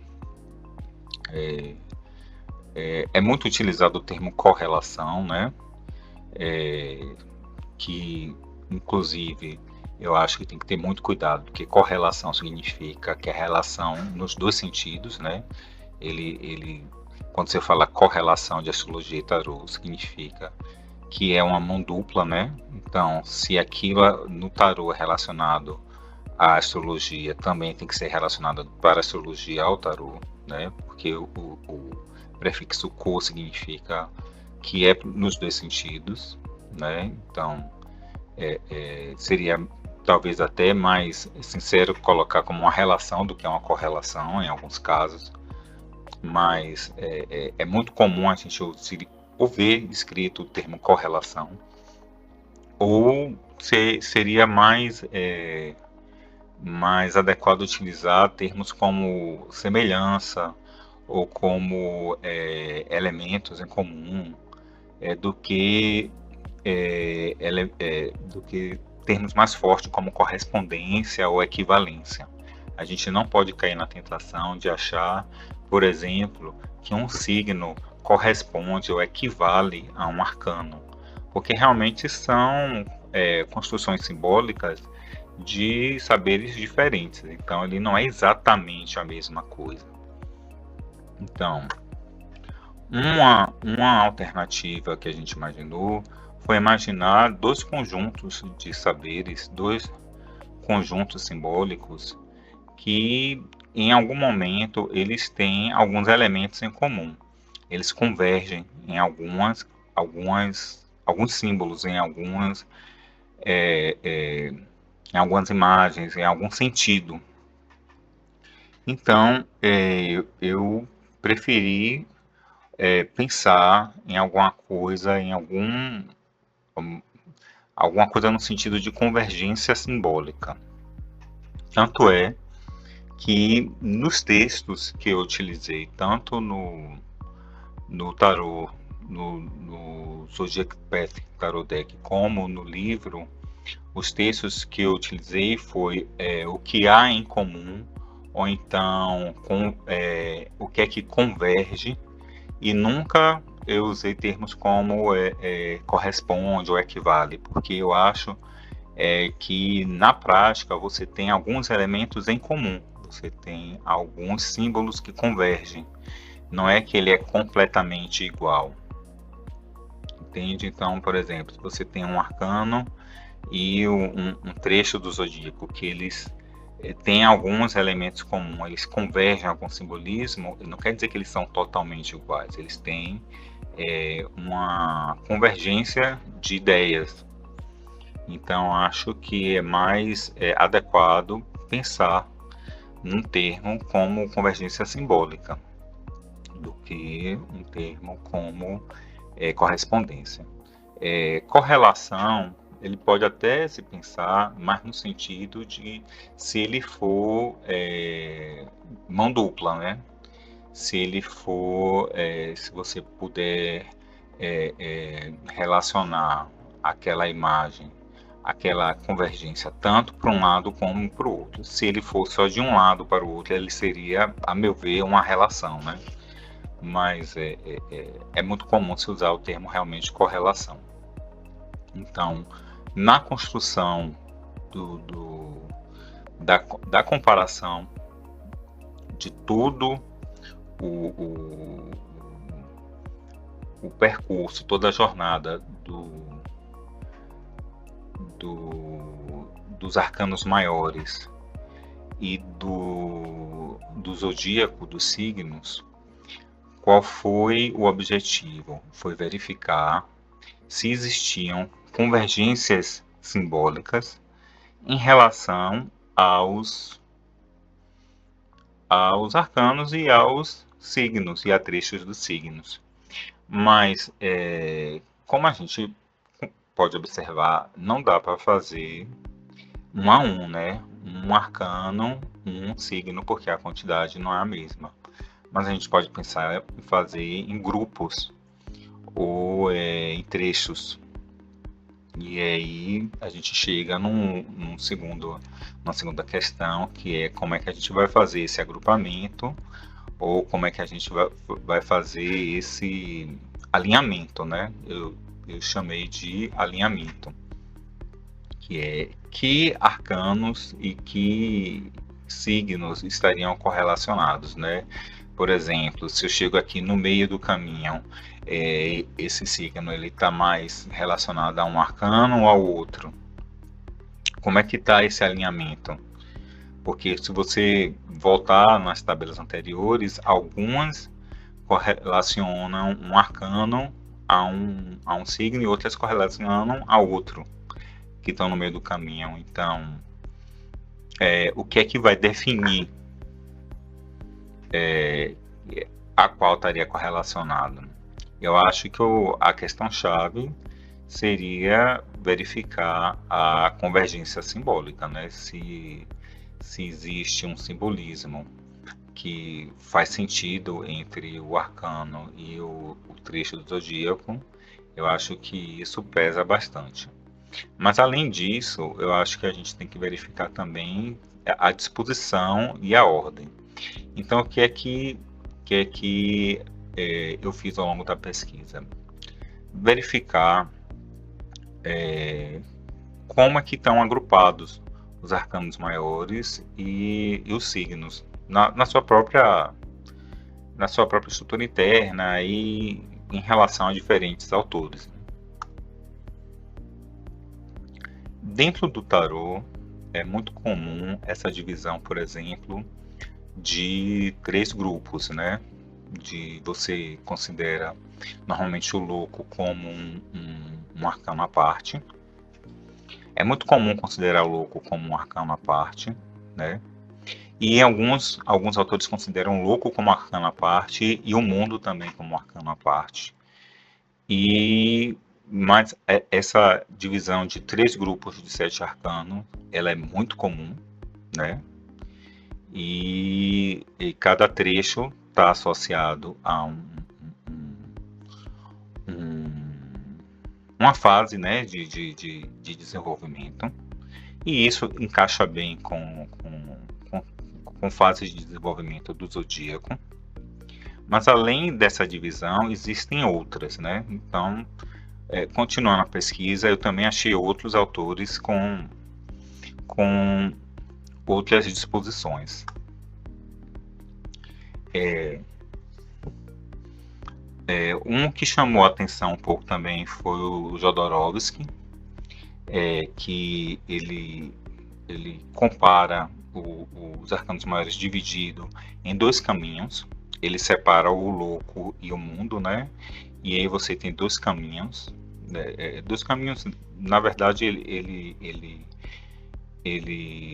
É muito utilizado o termo correlação, né, que inclusive eu acho que tem que ter muito cuidado, porque correlação significa que é relação nos dois sentidos, né? Quando você fala correlação de astrologia e tarô, significa que é uma mão dupla, né? Então, se aquilo no tarô é relacionado à astrologia, também tem que ser relacionado para a astrologia ao tarô, né? Porque o prefixo co significa que é nos dois sentidos, né? Então, seria talvez até mais sincero colocar como uma relação do que uma correlação em alguns casos, mas é muito comum a gente ouvir escrito o termo correlação, ou seria mais adequado utilizar termos como semelhança ou como elementos em comum, do que do que termos mais fortes como correspondência ou equivalência. A gente não pode cair na tentação de achar, por exemplo, que um signo corresponde ou equivale a um arcano, porque realmente são construções simbólicas de saberes diferentes, então ele não é exatamente a mesma coisa. Então, uma alternativa que a gente imaginou foi imaginar dois conjuntos de saberes, dois conjuntos simbólicos que em algum momento eles têm alguns elementos em comum. Eles convergem em alguns símbolos, em algumas imagens, em algum sentido. Então, eu preferi pensar em alguma coisa, alguma coisa no sentido de convergência simbólica. Tanto é que nos textos que eu utilizei, tanto no tarô, no Zodiac Path Tarot Deck, como no livro, os textos que eu utilizei foi o que há em comum, ou então o que é que converge, e nunca eu usei termos como corresponde ou equivale, porque eu acho que na prática você tem alguns elementos em comum, você tem alguns símbolos que convergem, não é que ele é completamente igual, entende? Então, por exemplo, se você tem um arcano e um trecho do zodíaco que eles tem alguns elementos comuns, eles convergem em algum simbolismo, não quer dizer que eles são totalmente iguais, eles têm uma convergência de ideias. Então, acho que é mais adequado pensar num termo como convergência simbólica do que um termo como correspondência. Correlação, ele pode até se pensar mais no sentido de se ele for mão dupla, né? Se ele for, se você puder relacionar aquela imagem, aquela convergência, tanto para um lado como para o outro. Se ele for só de um lado para o outro, ele seria, a meu ver, uma relação, né? Mas é muito comum se usar o termo realmente correlação. Então, na construção da comparação de tudo o percurso, toda a jornada dos arcanos maiores e do zodíaco dos signos, qual foi o objetivo? Foi verificar se existiam convergências simbólicas em relação aos arcanos e aos signos e a trechos dos signos. Mas, como a gente pode observar, não dá para fazer um a um, né? Um arcano, um signo, porque a quantidade não é a mesma. Mas a gente pode pensar em fazer em grupos ou em trechos. E aí a gente chega numa segunda questão, que é como é que a gente vai fazer esse agrupamento ou como é que a gente vai fazer esse alinhamento, né? Eu chamei de alinhamento, que é que arcanos e que signos estariam correlacionados, né? Por exemplo, se eu chego aqui no meio do caminho, esse signo ele está mais relacionado a um arcano ou ao outro? Como é que está esse alinhamento? Porque se você voltar nas tabelas anteriores, algumas correlacionam um arcano a um signo e outras correlacionam a outro, que estão no meio do caminho. Então, o que é que vai definir a qual estaria correlacionado? Eu acho que a questão-chave seria verificar a convergência simbólica, né? Se existe um simbolismo que faz sentido entre o arcano e o trecho do zodíaco, eu acho que isso pesa bastante. Mas além disso, eu acho que a gente tem que verificar também a disposição e a ordem. Então, o que é que eu fiz ao longo da pesquisa? Verificar como é que estão agrupados os arcanos maiores e os signos na sua própria estrutura interna e em relação a diferentes autores. Dentro do tarô é muito comum essa divisão, por exemplo, de 3 grupos, né? Você considera normalmente o louco como um arcano à parte. É muito comum considerar o louco como um arcano à parte, né? E alguns autores consideram o louco como arcano à parte e o mundo também como arcano à parte. Mas essa divisão de 3 grupos de 7 arcanos, ela é muito comum, né? E cada trecho está associado a uma fase, né, de desenvolvimento. E isso encaixa bem com fases de desenvolvimento do zodíaco. Mas além dessa divisão, existem outras, né? Então, continuando a pesquisa, eu também achei outros autores com outras disposições. Um que chamou a atenção um pouco também foi o Jodorowsky, que ele ele compara os arcanos maiores dividido em dois caminhos. Ele separa o louco e o mundo, né? E aí você tem dois caminhos. Dois caminhos, na verdade, ele, ele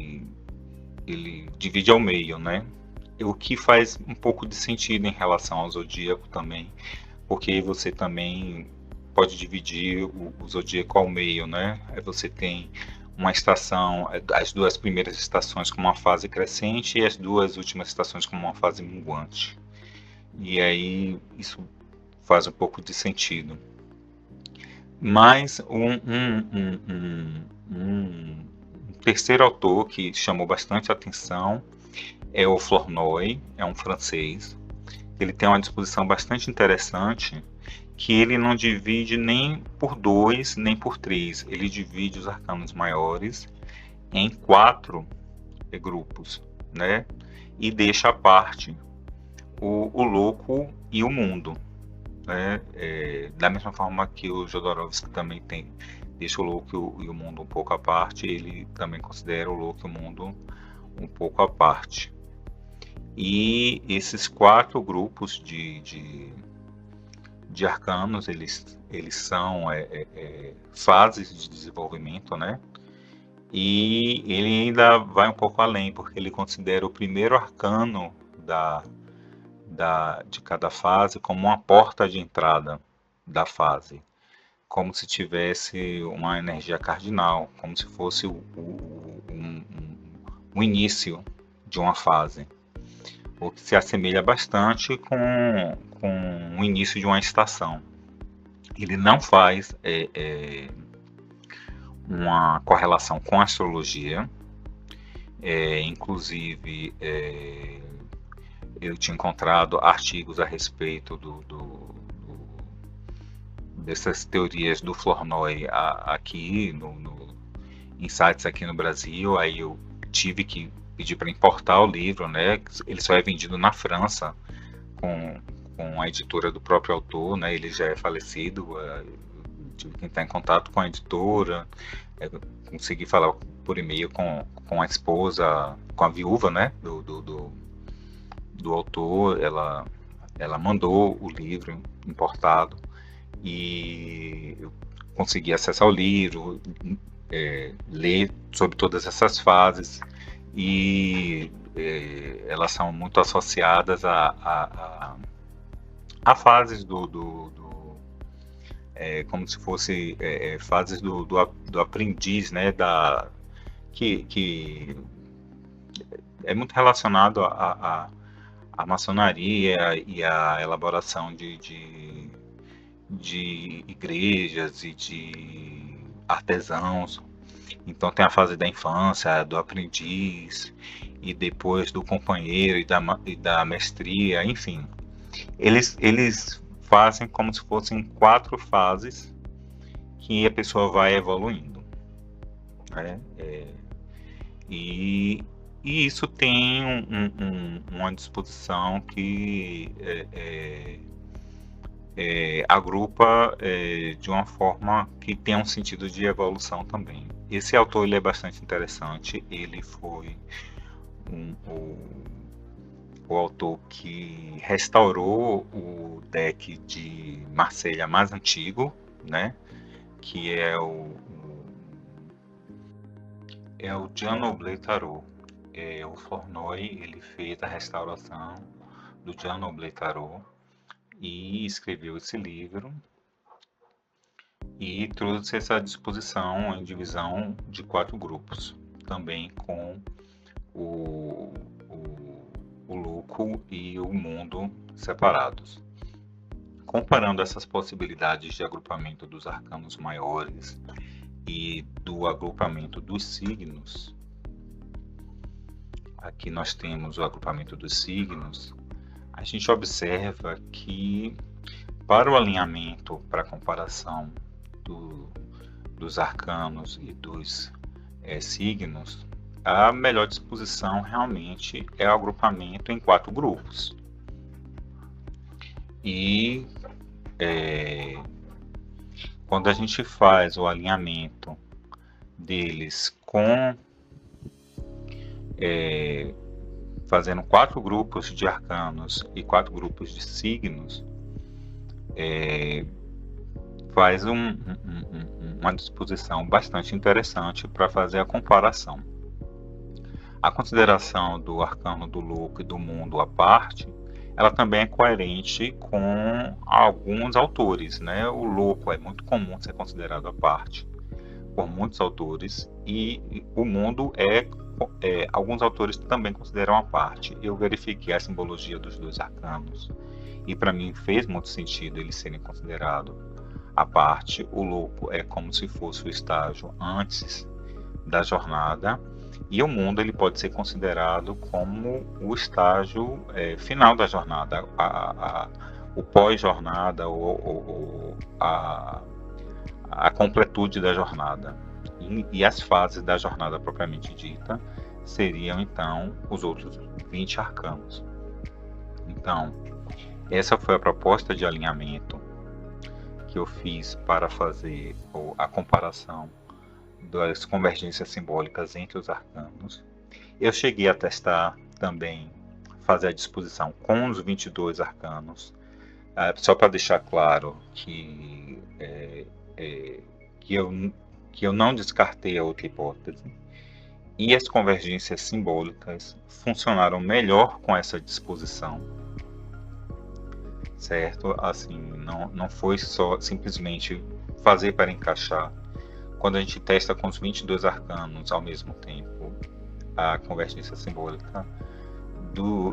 divide ao meio, né? O que faz um pouco de sentido em relação ao zodíaco também, porque você também pode dividir o zodíaco ao meio, né? Aí você tem uma estação, as duas primeiras estações como uma fase crescente e as duas últimas estações como uma fase minguante. E aí isso faz um pouco de sentido. Mas um terceiro autor que chamou bastante atenção é o Flournoy, é um francês. Ele tem uma disposição bastante interessante, que ele não divide nem por dois, nem por três. Ele divide os arcanos maiores em quatro grupos, né? E deixa à parte o louco e o mundo, né? Da mesma forma que o Jodorowsky também deixa o louco e o mundo um pouco à parte, ele também considera o louco e o mundo um pouco à parte. E esses quatro grupos de arcanos, eles são fases de desenvolvimento, né? E ele ainda vai um pouco além, porque ele considera o primeiro arcano de cada fase como uma porta de entrada da fase, como se tivesse uma energia cardinal, como se fosse o início de uma fase, o que se assemelha bastante com o início de uma estação. Ele não faz uma correlação com a astrologia, inclusive eu tinha encontrado artigos a respeito dessas teorias do Flournoy aqui em sites aqui no Brasil. Aí eu tive que pedir para importar o livro, né? Ele só é vendido na França com a editora do próprio autor, né? Ele já é falecido. Tive que entrar em contato com a editora, consegui falar por e-mail com a esposa, com a viúva, né? Do autor. Ela mandou o livro importado e eu consegui acessar o livro, ler sobre todas essas fases, e elas são muito associadas a fases como se fosse fases do aprendiz, né? Que é muito relacionado à maçonaria e à elaboração de igrejas e de artesãos. Então tem a fase da infância, do aprendiz, e depois do companheiro e da mestria, enfim. Eles fazem como se fossem quatro fases que a pessoa vai evoluindo, né? E isso tem uma disposição que agrupa de uma forma que tem um sentido de evolução também. Esse autor ele é bastante interessante. Ele foi o autor que restaurou o deck de Marselha mais antigo, né? Que é o Jean Noblet Tarot. O Flournoy ele fez a restauração do Jean Noblet Tarot e escreveu esse livro e trouxe essa disposição em divisão de quatro grupos, também com o louco e o mundo separados. Comparando essas possibilidades de agrupamento dos arcanos maiores e do agrupamento dos signos, aqui nós temos o agrupamento dos signos. A gente observa que para o alinhamento, para a comparação dos arcanos e dos signos, a melhor disposição realmente é o agrupamento em quatro grupos. E quando a gente faz o alinhamento deles com fazendo 4 grupos de arcanos e 4 grupos de signos, faz uma disposição bastante interessante para fazer a comparação. A consideração do arcano do louco e do mundo à parte, ela também é coerente com alguns autores, né? O louco é muito comum ser considerado à parte por muitos autores e o mundo alguns autores também consideram à parte. Eu verifiquei a simbologia dos dois arcanos e para mim fez muito sentido eles serem considerados à parte. O louco é como se fosse o estágio antes da jornada e o mundo ele pode ser considerado como o estágio final da jornada, o pós-jornada ou a completude da jornada. E as fases da jornada propriamente dita seriam então os outros 20 arcanos. Então, essa foi a proposta de alinhamento que eu fiz para fazer a comparação das convergências simbólicas entre os arcanos. Eu cheguei a testar também, fazer a disposição com os 22 arcanos, só para deixar claro que eu não descartei a outra hipótese. E as convergências simbólicas funcionaram melhor com essa disposição, certo? Assim, não foi só simplesmente fazer para encaixar. Quando a gente testa com os 22 arcanos ao mesmo tempo, a convergência simbólica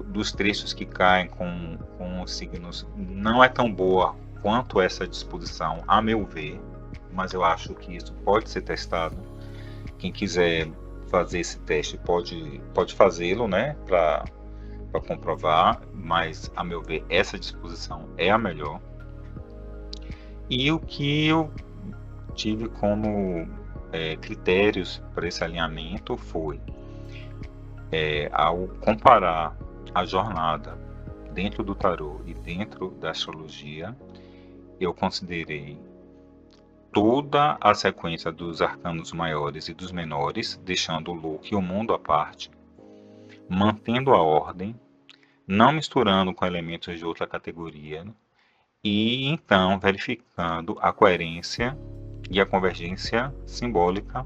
dos trechos que caem com os signos não é tão boa quanto essa disposição, a meu ver, mas eu acho que isso pode ser testado. Quem quiser fazer esse teste pode fazê-lo, né, para comprovar, mas a meu ver essa disposição é a melhor. E o que eu tive como critérios para esse alinhamento foi ao comparar a jornada dentro do tarô e dentro da astrologia, eu considerei toda a sequência dos arcanos maiores e dos menores, deixando o louco e o mundo à parte, mantendo a ordem, não misturando com elementos de outra categoria, e então verificando a coerência e a convergência simbólica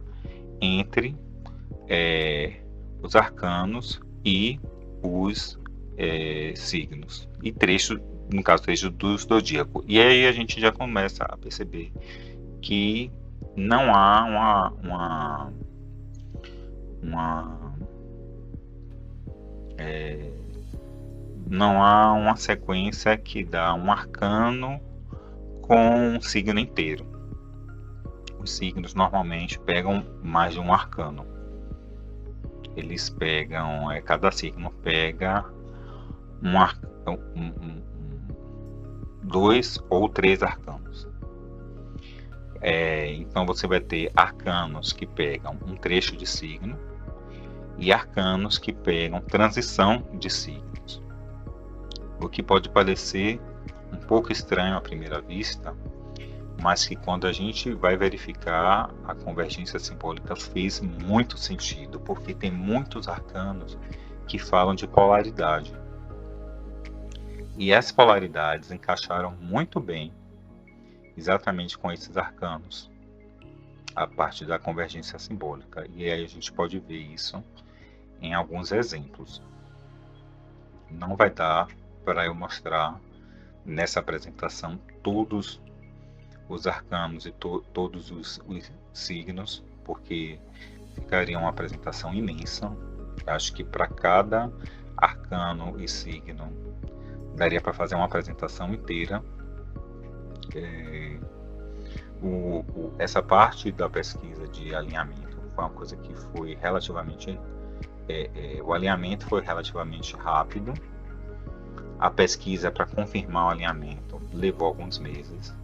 entre os arcanos e os signos, e trechos, no caso, trechos do zodíaco. E aí a gente já começa a perceber que não há não há uma sequência que dá um arcano com um signo inteiro. Os signos normalmente pegam mais de um arcano. Eles pegam, cada signo pega dois ou três arcanos. Então você vai ter arcanos que pegam um trecho de signo e arcanos que pegam transição de signos. O que pode parecer um pouco estranho à primeira vista, mas que quando a gente vai verificar a convergência simbólica fez muito sentido, porque tem muitos arcanos que falam de polaridade. E essas polaridades encaixaram muito bem exatamente com esses arcanos, a parte da convergência simbólica. E aí a gente pode ver isso em alguns exemplos. Não vai dar para eu mostrar nessa apresentação todos os arcanos e todos os signos, porque ficaria uma apresentação imensa. Acho que para cada arcano e signo daria para fazer uma apresentação inteira. Essa parte da pesquisa de alinhamento foi uma coisa que foi relativamente o alinhamento foi relativamente rápido. A pesquisa para confirmar o alinhamento levou alguns meses,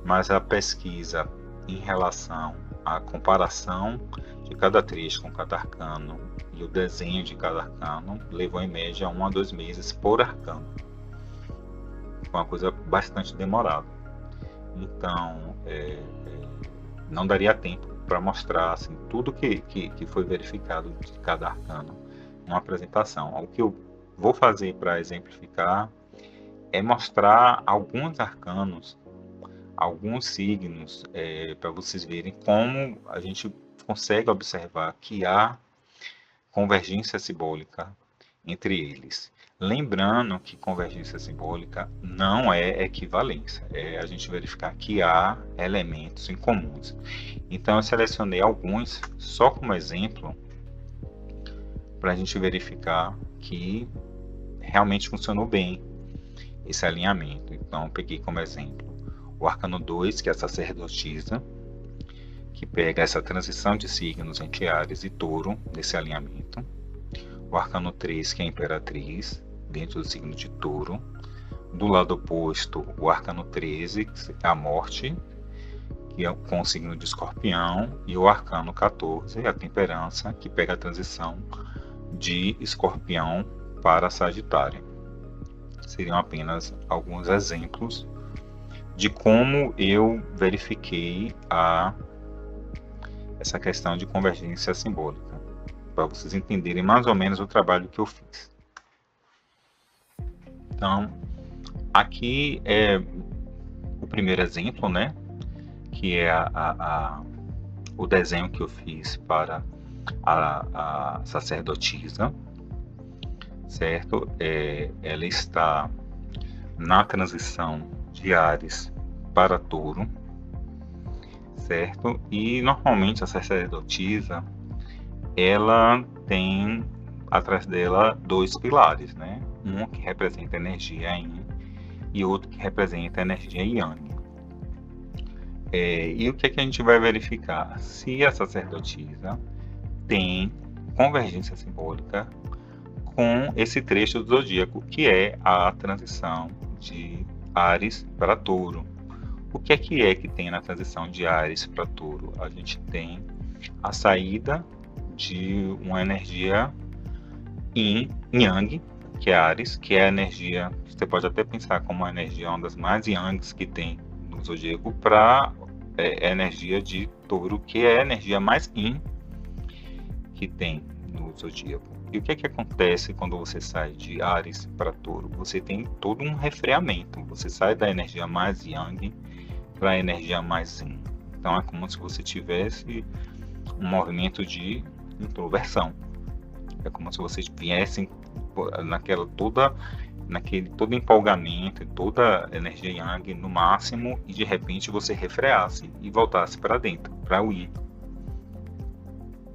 mas a pesquisa em relação à comparação de cada trecho com cada arcano e o desenho de cada arcano levou em média 1 a 2 meses por arcano. Foi uma coisa bastante demorada. Então, não daria tempo para mostrar assim, tudo que foi verificado de cada arcano uma apresentação. O que eu vou fazer para exemplificar é mostrar alguns arcanos, alguns signos, para vocês verem como a gente consegue observar que há convergência simbólica entre eles. Lembrando que convergência simbólica não é equivalência, é a gente verificar que há elementos em comuns. Então eu selecionei alguns só como exemplo para a gente verificar que realmente funcionou bem esse alinhamento. Então eu peguei como exemplo o arcano 2, que é a sacerdotisa, que pega essa transição de signos entre Áries e Touro nesse alinhamento. O arcano 3, que é a imperatriz, dentro do signo de Touro. Do lado oposto, o arcano 13, que é a morte, que é com o signo de Escorpião. E o arcano 14, a temperança, que pega a transição de Escorpião para Sagitário. Seriam apenas alguns exemplos de como eu verifiquei essa questão de convergência simbólica, para vocês entenderem mais ou menos o trabalho que eu fiz. Então, aqui é o primeiro exemplo, né? Que é o desenho que eu fiz para a sacerdotisa, certo? Ela está na transição de Áries para Touro, certo? E normalmente a sacerdotisa, ela tem atrás dela dois pilares, né? Um que representa a energia Yin e outro que representa a energia Yang. E o que é que a gente vai verificar? Se a sacerdotisa tem convergência simbólica com esse trecho do zodíaco, que é a transição de Áries para Touro. O que é que tem na transição de Áries para Touro? A gente tem a saída de uma energia Yin, Yang, que é Áries, que é a energia, você pode até pensar como a energia, uma das mais Yangs que tem no zodíaco, para a energia de Touro, que é a energia mais Yin que tem no zodíaco. E o que acontece quando você sai de Áries para Touro? Você tem todo um refreamento, você sai da energia mais Yang para a energia mais Yin. Então é como se você tivesse um movimento de introversão. É como se vocês viessem naquele todo empolgamento, toda energia Yang no máximo, e de repente você refreasse e voltasse para dentro, para o Yin.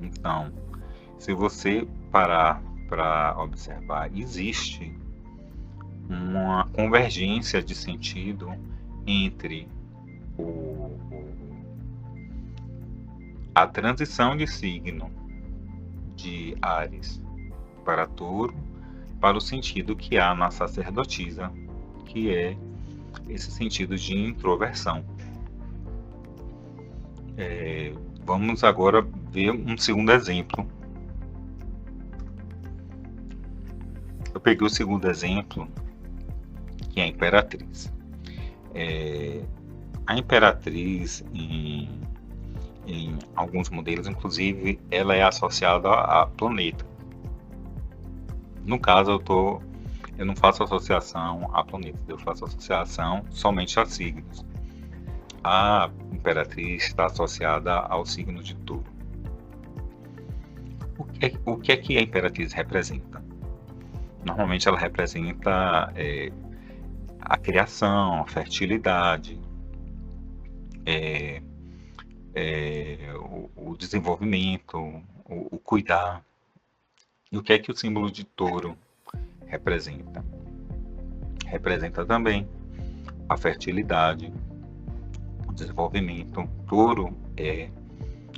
Então, se você parar para observar, existe uma convergência de sentido entre a transição de signo de Áries para Touro, para o sentido que há na sacerdotisa, que é esse sentido de introversão. Vamos agora ver um segundo exemplo. Eu peguei o segundo exemplo, que é a imperatriz. A imperatriz, em alguns modelos, inclusive, ela é associada a planeta. No caso, eu não faço associação a planetas, eu faço associação somente a signos. A imperatriz está associada ao signo de Touro. O que é que a imperatriz representa? Normalmente ela representa a criação, a fertilidade, o desenvolvimento, o cuidar. E o que é que o símbolo de Touro representa? Representa também a fertilidade, o desenvolvimento. Touro é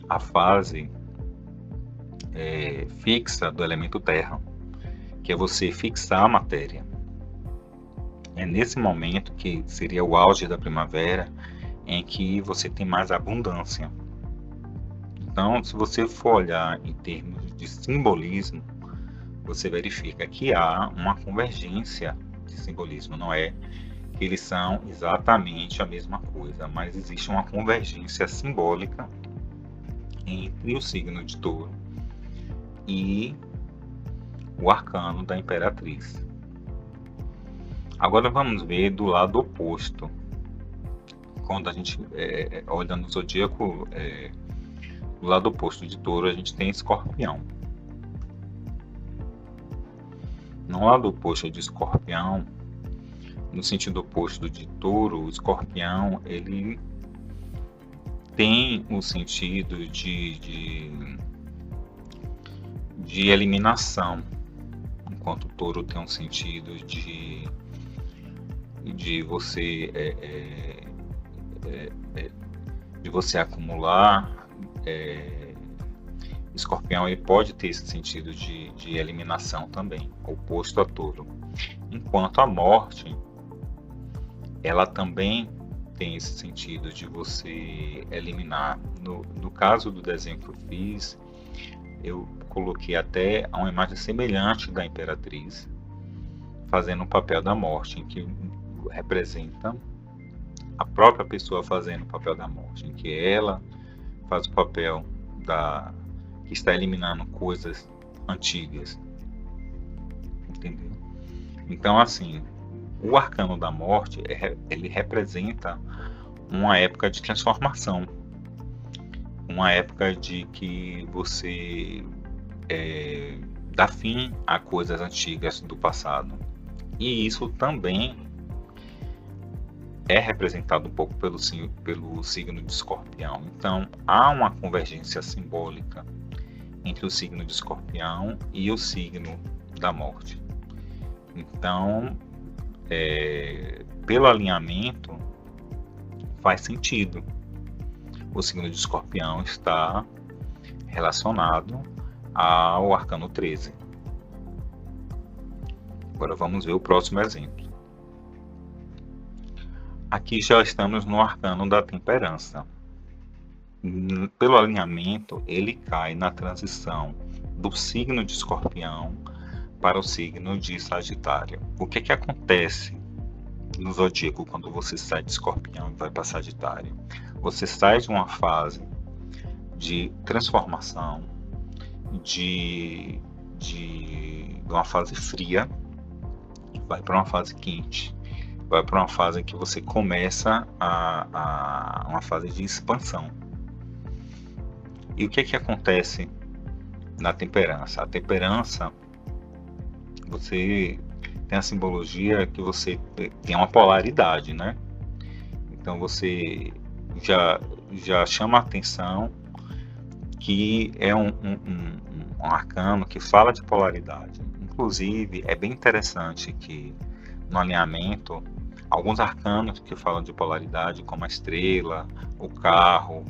a fase fixa do elemento terra, que é você fixar a matéria. É nesse momento, que seria o auge da primavera, em que você tem mais abundância. Então, se você for olhar em termos de simbolismo, você verifica que há uma convergência de simbolismo. Não é que eles são exatamente a mesma coisa, mas existe uma convergência simbólica entre o signo de Touro e o arcano da Imperatriz. Agora vamos ver do lado oposto. Quando a gente olha no zodíaco, do lado oposto de Touro, a gente tem Escorpião. No lado oposto de Escorpião, no sentido oposto de Touro, o Escorpião ele tem o sentido de eliminação, enquanto o Touro tem um sentido de você de você acumular. Escorpião ele pode ter esse sentido de eliminação também, oposto a Touro. Enquanto a Morte, ela também tem esse sentido de você eliminar. No caso do desenho que eu fiz, eu coloquei até uma imagem semelhante da Imperatriz, fazendo o papel da Morte, em que representa a própria pessoa fazendo o papel da Morte, em que ela faz o papel que está eliminando coisas antigas, entendeu? Então, assim, o arcano da Morte ele representa uma época de transformação, uma época de que você dá fim a coisas antigas do passado, e isso também é representado um pouco pelo signo de Escorpião. Então há uma convergência simbólica entre o signo de Escorpião e o signo da Morte. Então, pelo alinhamento, faz sentido. O signo de Escorpião está relacionado ao arcano 13. Agora vamos ver o próximo exemplo. Aqui já estamos no arcano da Temperança. Pelo alinhamento, ele cai na transição do signo de Escorpião para o signo de Sagitário. O que acontece no zodíaco quando você sai de Escorpião e vai para Sagitário? Você sai de uma fase de transformação, de uma fase fria, e vai para uma fase quente. Vai para uma fase em que você começa uma fase de expansão. E o que acontece na Temperança? A Temperança, você tem a simbologia que você tem uma polaridade, né? Então você já chama a atenção que é um arcano que fala de polaridade. Inclusive, é bem interessante que no alinhamento, alguns arcanos que falam de polaridade, como a estrela, o carro,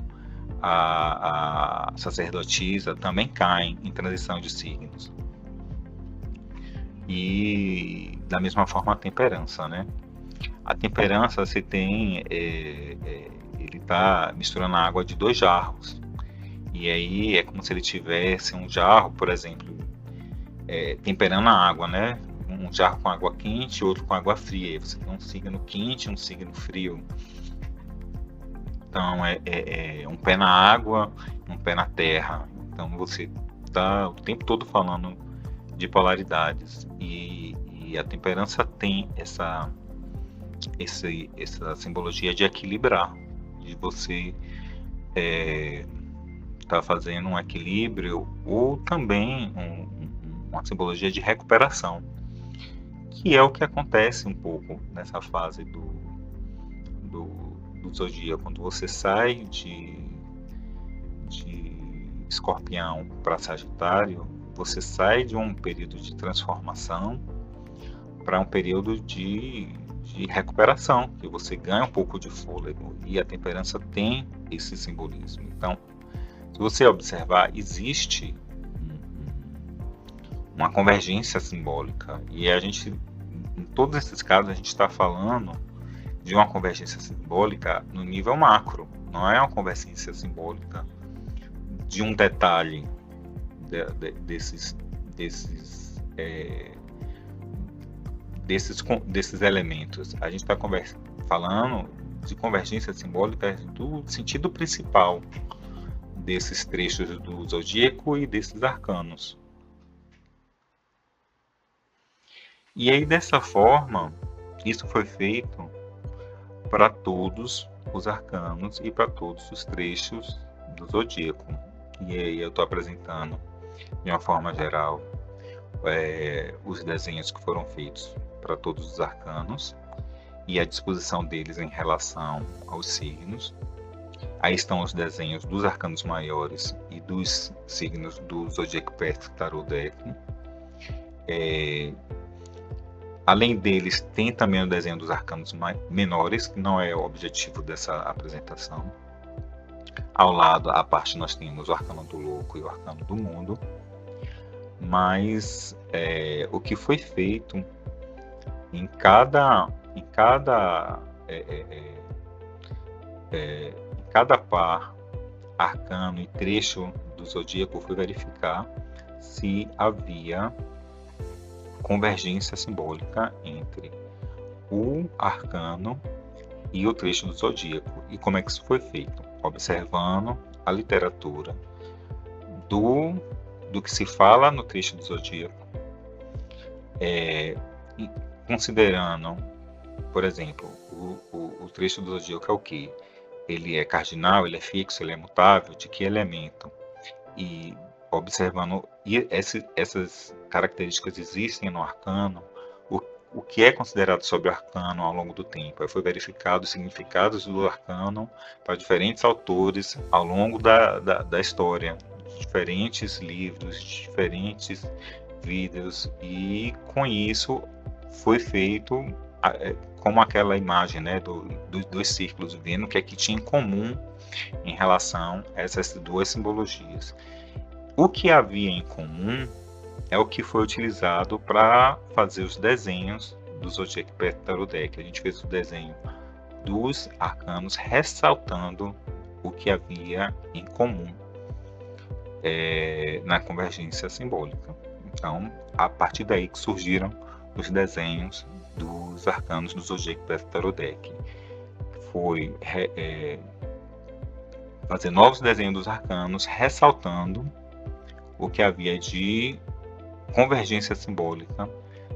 a sacerdotisa, também caem em transição de signos. E da mesma forma a Temperança, né? A Temperança, você tem, ele está misturando a água de 2 jarros. E aí é como se ele tivesse um jarro, por exemplo, temperando a água, né? Um jarro com água quente e outro com água fria. Você tem um signo quente e um signo frio. Então é um pé na água, um pé na terra. Então você está o tempo todo falando de polaridades. E a Temperança tem essa simbologia de equilibrar, de você tá fazendo um equilíbrio, ou também uma simbologia de recuperação, que é o que acontece um pouco nessa fase do zodíaco. Quando você sai de Escorpião para Sagitário, você sai de um período de transformação para um período de recuperação, que você ganha um pouco de fôlego, e a Temperança tem esse simbolismo. Então, se você observar, existe uma convergência simbólica, e a gente, em todos esses casos, a gente está falando de uma convergência simbólica no nível macro, não é uma convergência simbólica de um detalhe desses elementos. A gente está falando de convergência simbólica do sentido principal desses trechos do zodíaco e desses arcanos. E aí, dessa forma, isso foi feito para todos os arcanos e para todos os trechos do zodíaco. E aí eu estou apresentando, de uma forma geral, os desenhos que foram feitos para todos os arcanos e a disposição deles em relação aos signos. Aí estão os desenhos dos arcanos maiores e dos signos do Zodiac Path Tarot Deck. Além deles, tem também o desenho dos arcanos menores, que não é o objetivo dessa apresentação. Ao lado, à parte, nós temos o arcano do louco e o arcano do mundo. Mas o que foi feito em cada par, arcano e trecho do zodíaco foi verificar se havia convergência simbólica entre o arcano e o trecho do zodíaco. E como é que isso foi feito? Observando a literatura do que se fala no trecho do zodíaco, considerando, por exemplo, o trecho do zodíaco é o que? Ele é cardinal, ele é fixo, ele é mutável, de que elemento? E observando essas características existem no arcano, o que é considerado sobre o arcano ao longo do tempo. Aí foi verificado os significados do arcano para diferentes autores ao longo da história, de diferentes livros, de diferentes vídeos, e com isso foi feito como aquela imagem, né, dos círculos, vendo o que é que tinha em comum em relação a essas duas simbologias. O que havia em comum é o que foi utilizado para fazer os desenhos do Zodiac Path Tarot Deck. A gente fez o desenho dos arcanos ressaltando o que havia em comum na convergência simbólica. Então, a partir daí que surgiram os desenhos dos arcanos do Zodiac Path Tarot Deck. Foi fazer novos desenhos dos arcanos, ressaltando o que havia de convergência simbólica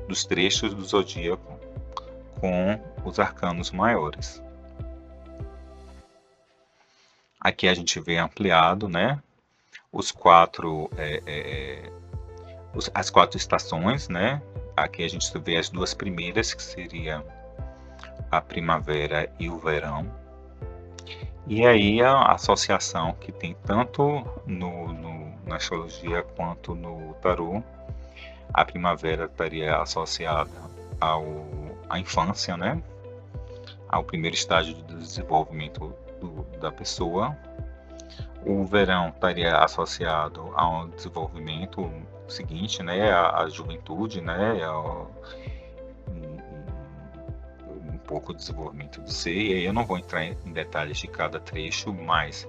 dos trechos do zodíaco com os arcanos maiores. Aqui a gente vê ampliado, né, as quatro estações, né? Aqui a gente vê as duas primeiras, que seria a primavera e o verão. E aí a associação que tem tanto na astrologia quanto no tarô. A primavera estaria associada à infância, né? Ao primeiro estágio de desenvolvimento da pessoa. O verão estaria associado ao desenvolvimento seguinte, né? À juventude, né? Um pouco de desenvolvimento do ser. E aí eu não vou entrar em detalhes de cada trecho, mas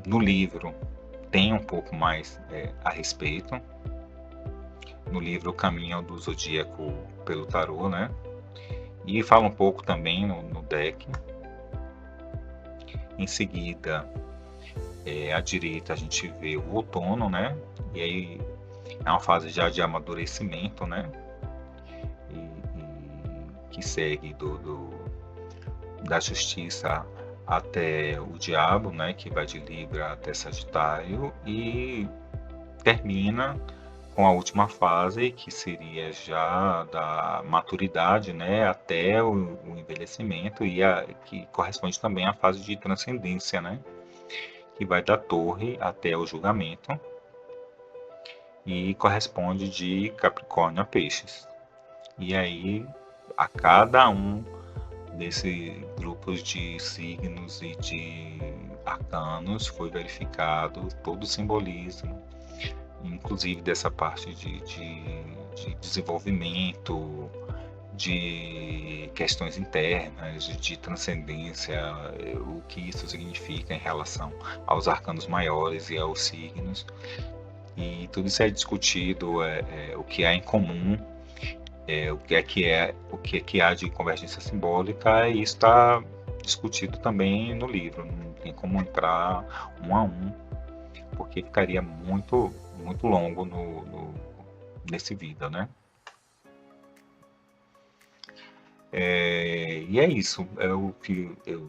no livro tem um pouco mais a respeito. No livro O Caminho do Zodíaco pelo Tarô, né? E fala um pouco também no deck. Em seguida, à direita a gente vê o outono, né? E aí é uma fase já de amadurecimento, né? E que segue da justiça até o diabo, né? Que vai de Libra até Sagitário e termina com a última fase, que seria já da maturidade, né, até o envelhecimento, e que corresponde também à fase de transcendência, né, que vai da torre até o julgamento, e corresponde de Capricórnio a Peixes. E aí, a cada um desses grupos de signos e de arcanos foi verificado todo o simbolismo, inclusive dessa parte de desenvolvimento, de questões internas, de transcendência, o que isso significa em relação aos arcanos maiores e aos signos. E tudo isso é discutido, o que há em comum, o que há de convergência simbólica, e isso está discutido também no livro. Não tem como entrar um a um, porque ficaria muito longo nesse vídeo, né? E é isso, é o que eu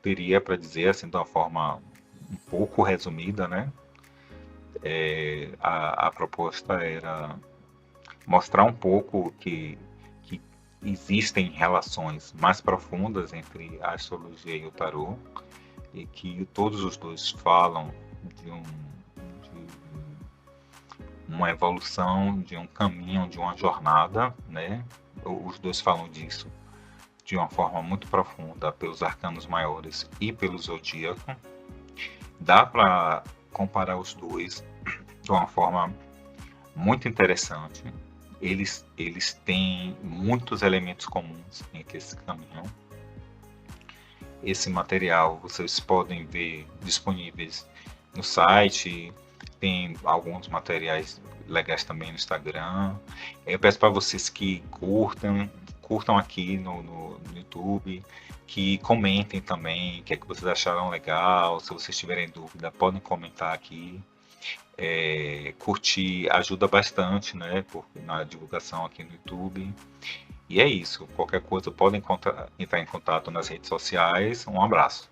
teria para dizer, assim, de uma forma um pouco resumida, né? A proposta era mostrar um pouco que existem relações mais profundas entre a astrologia e o tarô, e que todos os dois falam de uma evolução, de um caminho, de uma jornada, né? Os dois falam disso de uma forma muito profunda pelos arcanos maiores e pelo zodíaco. Dá para comparar os dois de uma forma muito interessante. Eles têm muitos elementos comuns entre esse caminho. Esse material vocês podem ver disponíveis no site, tem alguns materiais legais também no Instagram. Eu peço para vocês que curtam aqui no YouTube, que comentem também o que é que vocês acharam legal. Se vocês tiverem dúvida, podem comentar aqui. Curtir ajuda bastante, né, na divulgação aqui no YouTube. E é isso. Qualquer coisa podem entrar em contato nas redes sociais. Um abraço.